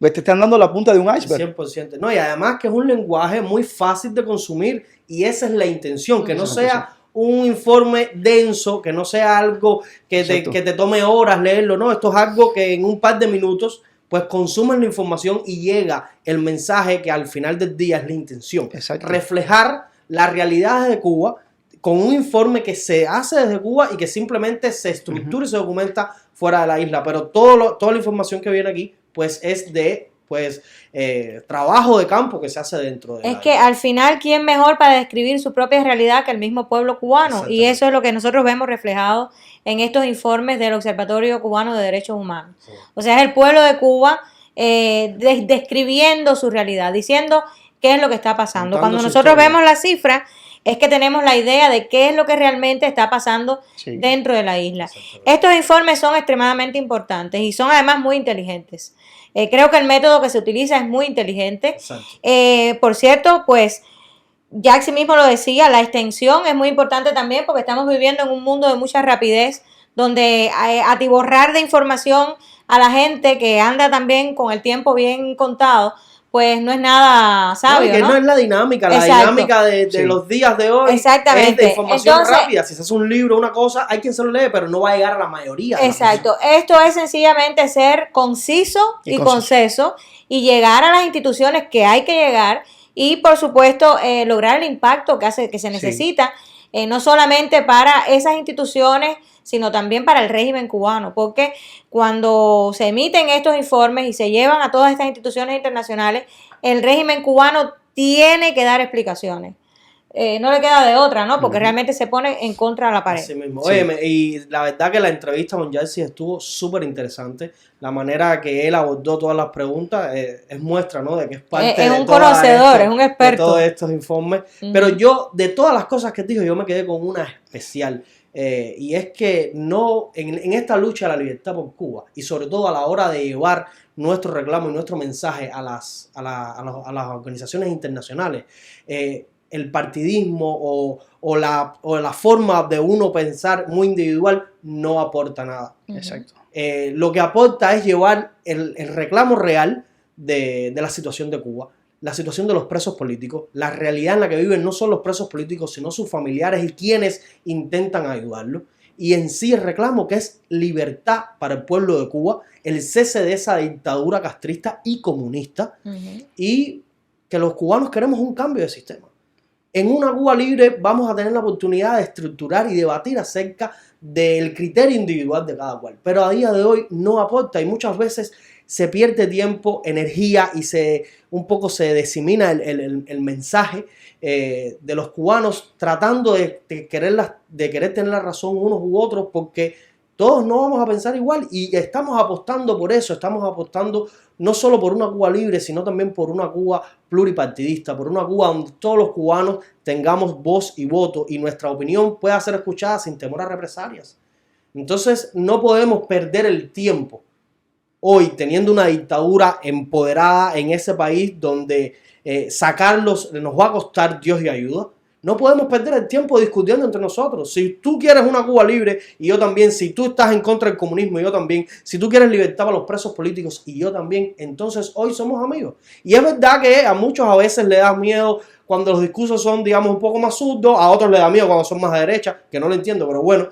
pues te están dando la punta de un iceberg. 100%. No, y además que es un lenguaje muy fácil de consumir y esa es la intención, que no sea un informe denso, que no sea algo que te tome horas leerlo, no, esto es algo que en un par de minutos pues consumen la información y llega el mensaje que al final del día es la intención. Exacto. Reflejar la realidad de Cuba con un informe que se hace desde Cuba y que simplemente se estructura y se documenta fuera de la isla. Pero toda la información que viene aquí pues es de trabajo de campo que se hace dentro de la Es que isla. al final, ¿quién mejor para describir su propia realidad que el mismo pueblo cubano? Y eso es lo que nosotros vemos reflejado en estos informes del Observatorio Cubano de Derechos Humanos. Sí. O sea, es el pueblo de Cuba describiendo su realidad, diciendo qué es lo que está pasando. Cuando nosotros vemos las cifras, es que tenemos la idea de qué es lo que realmente está pasando dentro de la isla. Estos informes son extremadamente importantes y son además muy inteligentes. Creo que el método que se utiliza es muy inteligente. Por cierto, pues Jaxi mismo lo decía, la extensión es muy importante también porque estamos viviendo en un mundo de mucha rapidez, donde atiborrar de información a la gente que anda también con el tiempo bien contado, pues no es nada sabio, no, que no es la dinámica, la dinámica de los días de hoy. Exactamente. Es de información rápida. Si se hace un libro, una cosa, hay quien se lo lee, pero no va a llegar a la mayoría. Exacto. Esto es sencillamente ser conciso y conciso y llegar a las instituciones que hay que llegar y, por supuesto, lograr el impacto que se necesita, no solamente para esas instituciones, sino también para el régimen cubano, porque cuando se emiten estos informes y se llevan a todas estas instituciones internacionales, el régimen cubano tiene que dar explicaciones. No le queda de otra, ¿no? Porque realmente se pone en contra de la pared. Así mismo. Oye, y la verdad que la entrevista con Jaxi estuvo súper interesante. La manera que él abordó todas las preguntas es muestra, ¿no? De que es parte de un conocedor, es un experto. De todos estos informes. Pero yo, de todas las cosas que dijo, yo me quedé con una especial. Y es que no en esta lucha de la libertad por Cuba y sobre todo a la hora de llevar nuestro reclamo y nuestro mensaje a las organizaciones internacionales, el partidismo o la forma de uno pensar muy individual no aporta nada. Exacto. Lo que aporta es llevar el reclamo real de la situación de Cuba, la situación de los presos políticos, la realidad en la que viven no solo los presos políticos, sino sus familiares y quienes intentan ayudarlos. Y en sí el reclamo que es libertad para el pueblo de Cuba, el cese de esa dictadura castrista y comunista, y que los cubanos queremos un cambio de sistema. En una Cuba libre vamos a tener la oportunidad de estructurar y debatir acerca del criterio individual de cada cual. Pero a día de hoy no aporta y muchas veces se pierde tiempo, energía y un poco se disemina el mensaje de los cubanos tratando de querer tener la razón unos u otros, porque todos no vamos a pensar igual y estamos apostando por eso, estamos apostando no solo por una Cuba libre, sino también por una Cuba pluripartidista, por una Cuba donde todos los cubanos tengamos voz y voto y nuestra opinión pueda ser escuchada sin temor a represalias. Entonces no podemos perder el tiempo hoy teniendo una dictadura empoderada en ese país donde sacarlos nos va a costar Dios y ayuda. No podemos perder el tiempo discutiendo entre nosotros. Si tú quieres una Cuba libre y yo también, si tú estás en contra del comunismo y yo también, si tú quieres libertad para los presos políticos y yo también, entonces hoy somos amigos. Y es verdad que a muchos a veces le da miedo cuando los discursos son, digamos, un poco más zurdos, a otros le da miedo cuando son más de derecha, que no lo entiendo, pero bueno.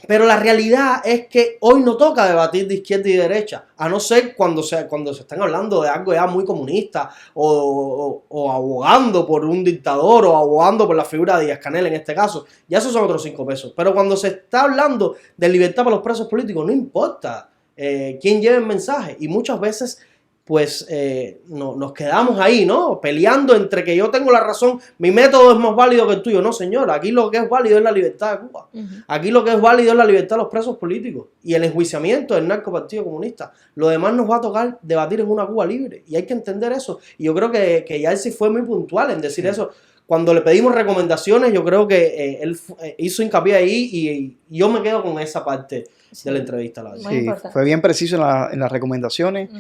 Pero la realidad es que hoy no toca debatir de izquierda y derecha, a no ser cuando se están hablando de algo ya muy comunista o abogando por un dictador o abogando por la figura de Díaz-Canel en este caso. Ya esos son otros 5 pesos. Pero cuando se está hablando de libertad para los presos políticos, no importa quién lleve el mensaje. Y muchas veces pues nos quedamos ahí, ¿no? Peleando entre que yo tengo la razón, mi método es más válido que el tuyo. No, señor, aquí lo que es válido es la libertad de Cuba. Aquí lo que es válido es la libertad de los presos políticos y el enjuiciamiento del narcopartido comunista. Lo demás nos va a tocar debatir en una Cuba libre y hay que entender eso. Y yo creo que Jaxi fue muy puntual en decir eso. Cuando le pedimos recomendaciones, yo creo que él hizo hincapié ahí y yo me quedo con esa parte de la entrevista. Sí, fue bien preciso en las recomendaciones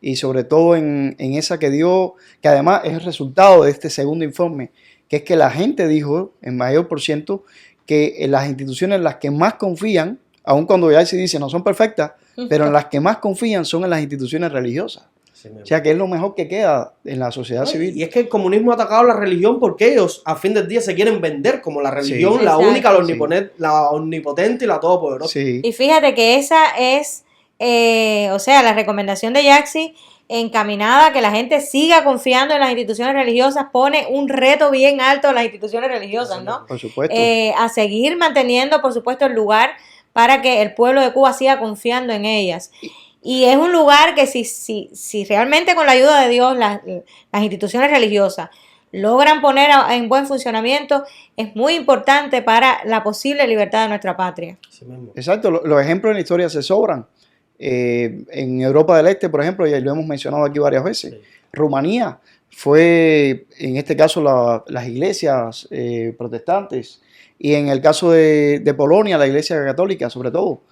y sobre todo en esa que dio, que además es el resultado de este segundo informe, que es que la gente dijo en mayor por ciento que en las instituciones en las que más confían, aun cuando ya se dice no son perfectas, pero en las que más confían son en las instituciones religiosas. Así mismo. O sea, que es lo mejor que queda en la sociedad civil. Y es que el comunismo ha atacado la religión porque ellos, a fin del día, se quieren vender como la religión, Sí. la Exacto. única, la omnipotente y la todopoderosa. Sí. Y fíjate que esa es, o sea, la recomendación de Yaxi encaminada a que la gente siga confiando en las instituciones religiosas, pone un reto bien alto a las instituciones religiosas, ¿no? Por supuesto. A seguir manteniendo, por supuesto, el lugar para que el pueblo de Cuba siga confiando en ellas. Y es un lugar que si realmente con la ayuda de Dios las instituciones religiosas logran poner en buen funcionamiento, es muy importante para la posible libertad de nuestra patria. Así mismo. Exacto, los ejemplos en la historia se sobran. En Europa del Este, por ejemplo, ya lo hemos mencionado aquí varias veces, Sí. Rumanía fue, en este caso, las iglesias protestantes, y en el caso de Polonia, la iglesia católica, sobre todo.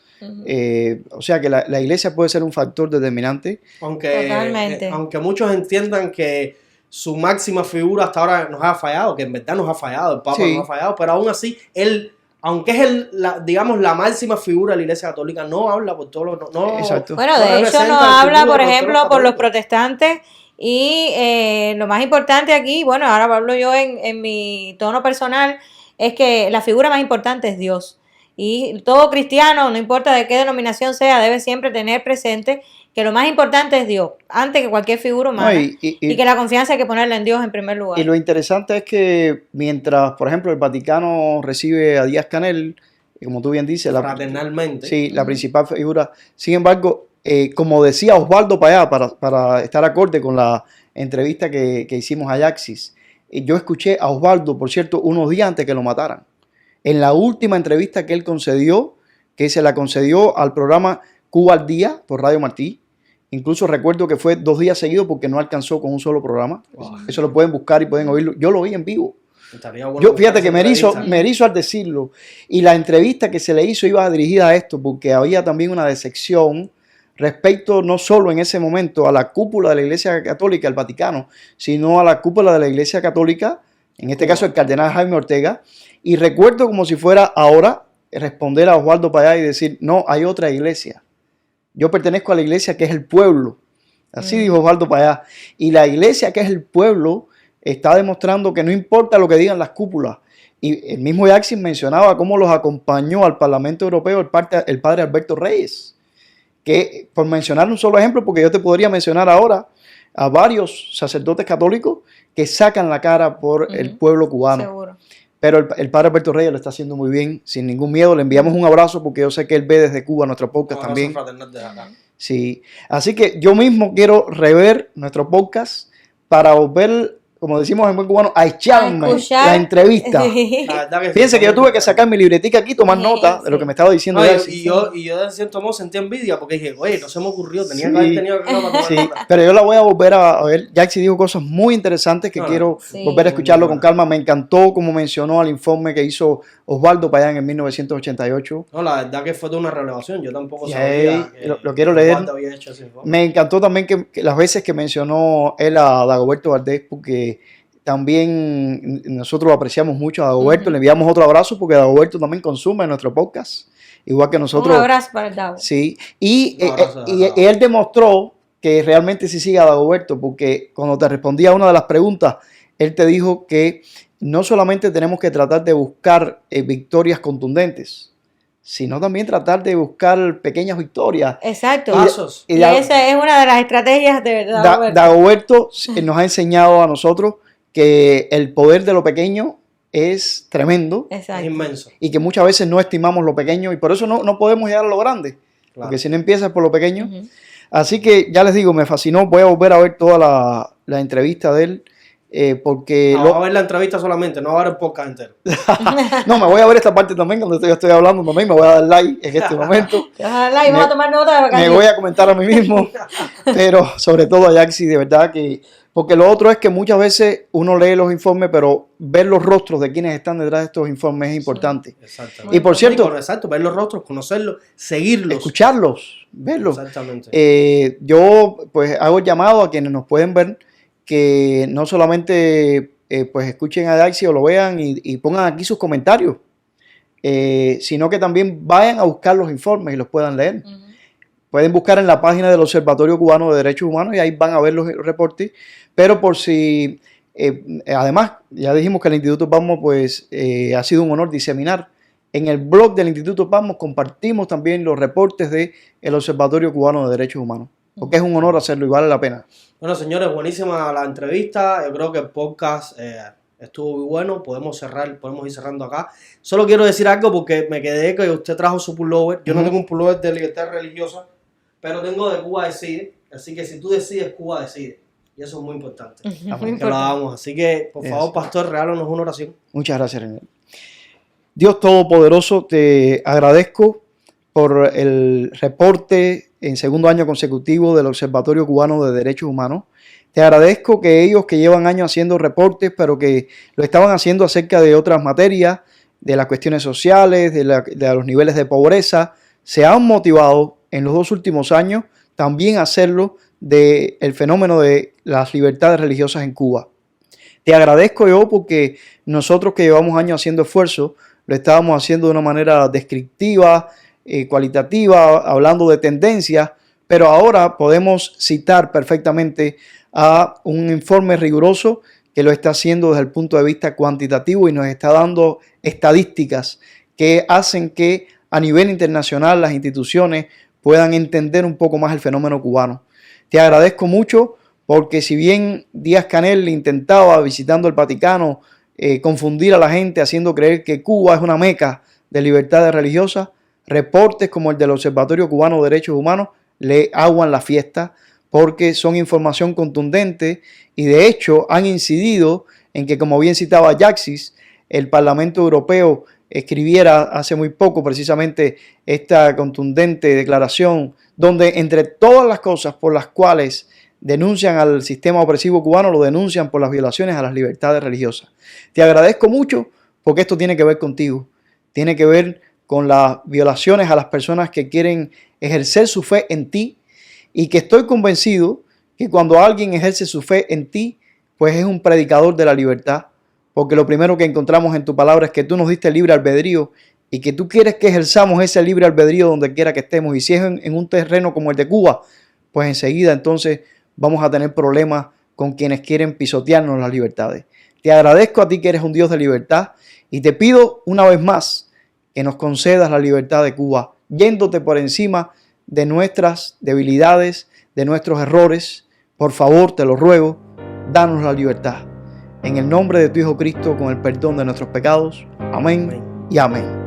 O sea que la iglesia puede ser un factor determinante. Totalmente. Aunque muchos entiendan que su máxima figura hasta ahora nos ha fallado, que en verdad nos ha fallado, el Papa Sí. nos ha fallado, pero aún así, él, aunque es digamos, la máxima figura de la iglesia católica, no habla por todos los... No, Exacto. Bueno, no de hecho representa nos el habla, futuro por de todos ejemplo, por los católicos. protestantes y lo más importante aquí, bueno, ahora hablo yo en mi tono personal, es que la figura más importante es Dios. Y todo cristiano, no importa de qué denominación sea, debe siempre tener presente que lo más importante es Dios, antes que cualquier figura humana. No, y que la confianza hay que ponerla en Dios en primer lugar. Y lo interesante es que mientras, por ejemplo, el Vaticano recibe a Díaz-Canel, como tú bien dices, Fraternalmente. sí, la principal figura, sin embargo, como decía Osvaldo Payá, para estar acorde con la entrevista que hicimos a Yaxis, yo escuché a Osvaldo, por cierto, unos días antes que lo mataran. En la última entrevista que él concedió, que se la concedió al programa Cuba al Día por Radio Martí, incluso recuerdo que fue 2 días seguidos porque no alcanzó con un solo programa. Wow. Eso lo pueden buscar y pueden oírlo. Yo lo vi en vivo. Estaría bueno Yo, buscar fíjate esa que entrevista. me erizo al decirlo. Y la entrevista que se le hizo iba dirigida a esto, porque había también una decepción respecto no solo en ese momento a la cúpula de la Iglesia Católica, el Vaticano, sino a la cúpula de la Iglesia Católica, en este caso el cardenal Jaime Ortega. Y recuerdo como si fuera ahora responder a Osvaldo Payá y decir, no, hay otra iglesia. Yo pertenezco a la iglesia que es el pueblo. Así dijo Osvaldo Payá. Y la iglesia que es el pueblo está demostrando que no importa lo que digan las cúpulas. Y el mismo Yaxis mencionaba cómo los acompañó al Parlamento Europeo el padre Alberto Reyes. Que, por mencionar un solo ejemplo, porque yo te podría mencionar ahora a varios sacerdotes católicos que sacan la cara por el pueblo cubano. Seguro. Pero el padre Alberto Reyes lo está haciendo muy bien, sin ningún miedo. Le enviamos un abrazo porque yo sé que él ve desde Cuba nuestro podcast Un abrazo también. fraternal desde acá. Sí, así que yo mismo quiero rever nuestro podcast para volver, como decimos en buen cubano, a echarme escuchar. la entrevista. La verdad que sí, Fíjense que yo tuve que sí. sacar mi libretica aquí y tomar Sí, nota de lo sí. que me estaba diciendo No, Yaxis. y yo de cierto modo sentí envidia porque dije, oye, no se me ocurrió, tenía Sí. que haber tenido que para tomar Sí, nota. pero yo la voy a volver a ver. Yaxis dijo cosas muy interesantes que No, quiero sí. volver a escucharlo Muy con buena. calma. Me encantó como mencionó al informe que hizo Osvaldo Payán en 1988. No, la verdad que fue toda una revelación. Yo tampoco Y sabía ahí, que lo quiero leer. Osvaldo había hecho ese informe. Me encantó también que las veces que mencionó él a Dagoberto Valdés, porque también nosotros apreciamos mucho a Dagoberto. Le enviamos otro abrazo porque Dagoberto también consume nuestro podcast, igual que nosotros. Un abrazo para el Dago. Sí, y, Un abrazo a y Dago. él demostró que realmente sí sigue a Dagoberto, porque cuando te respondía a una de las preguntas, él te dijo que no solamente tenemos que tratar de buscar victorias contundentes, sino también tratar de buscar pequeñas victorias. Exacto. Pasos. Y esa es una de las estrategias de Dagoberto. Dagoberto nos ha enseñado a nosotros que el poder de lo pequeño es tremendo Es Exacto. inmenso. y que muchas veces no estimamos lo pequeño y por eso no podemos llegar a lo grande, Claro. porque si no empiezas por lo pequeño. Ujú. Así que ya les digo, me fascinó, voy a volver a ver toda la entrevista de él, porque No, va a ver la entrevista solamente, no va a ver el podcast entero. no, me voy a ver esta parte también cuando yo estoy hablando también, me voy a dar like en este momento. Ojalá, y vamos Me- a tomar nota de lo que Me has voy dicho. a comentar a mí mismo, pero sobre todo a Yaxi, de verdad que... Porque lo otro es que muchas veces uno lee los informes, pero ver los rostros de quienes están detrás de estos informes es importante. Exactamente. Y por cierto, Exacto, ver los rostros, conocerlos, seguirlos. escucharlos, verlos. Exactamente. Yo pues hago el llamado a quienes nos pueden ver que no solamente pues escuchen a Yaxi o lo vean y pongan aquí sus comentarios, sino que también vayan a buscar los informes y los puedan leer. Ujú. pueden buscar en la página del Observatorio Cubano de Derechos Humanos y ahí van a ver los reportes. Pero por si, además, ya dijimos que el Instituto Patmos pues ha sido un honor diseminar. En el blog del Instituto Patmos compartimos también los reportes del Observatorio Cubano de Derechos Humanos, porque es un honor hacerlo y vale la pena. Bueno, señores, buenísima la entrevista. Yo creo que el podcast estuvo muy bueno. Podemos ir cerrando acá. Solo quiero decir algo porque me quedé que usted trajo su pullover. Yo no tengo un pullover de libertad religiosa, pero tengo de Cuba Decide. Así que si tú decides, Cuba decide. Y eso es muy importante. Que lo hagamos. Así que, por favor, pastor, regálanos una oración. Muchas gracias, René. Dios Todopoderoso, te agradezco por el reporte en segundo año consecutivo del Observatorio Cubano de Derechos Humanos. Te agradezco que ellos que llevan años haciendo reportes, pero que lo estaban haciendo acerca de otras materias, de las cuestiones sociales, de los niveles de pobreza, se han motivado en los 2 últimos años también a hacerlo del fenómeno de las libertades religiosas en Cuba. Te agradezco yo porque nosotros que llevamos años haciendo esfuerzo, lo estábamos haciendo de una manera descriptiva, cualitativa, hablando de tendencias, pero ahora podemos citar perfectamente a un informe riguroso que lo está haciendo desde el punto de vista cuantitativo y nos está dando estadísticas que hacen que a nivel internacional las instituciones puedan entender un poco más el fenómeno cubano. Te agradezco mucho porque si bien Díaz-Canel intentaba, visitando el Vaticano, confundir a la gente haciendo creer que Cuba es una meca de libertades religiosas, reportes como el del Observatorio Cubano de Derechos Humanos le aguan la fiesta porque son información contundente y de hecho han incidido en que, como bien citaba Jaxis, el Parlamento Europeo escribiera hace muy poco precisamente esta contundente declaración donde entre todas las cosas por las cuales denuncian al sistema opresivo cubano, lo denuncian por las violaciones a las libertades religiosas. Te agradezco mucho porque esto tiene que ver contigo, tiene que ver con las violaciones a las personas que quieren ejercer su fe en ti y que estoy convencido que cuando alguien ejerce su fe en ti, pues es un predicador de la libertad, porque lo primero que encontramos en tu palabra es que tú nos diste libre albedrío y que tú quieres que ejerzamos ese libre albedrío donde quiera que estemos. Y si es en un terreno como el de Cuba, pues enseguida entonces vamos a tener problemas con quienes quieren pisotearnos las libertades. Te agradezco a ti que eres un Dios de libertad y te pido una vez más que nos concedas la libertad de Cuba, yéndote por encima de nuestras debilidades, de nuestros errores. Por favor, te lo ruego, danos la libertad. En el nombre de tu Hijo Cristo, con el perdón de nuestros pecados. Amén y amén.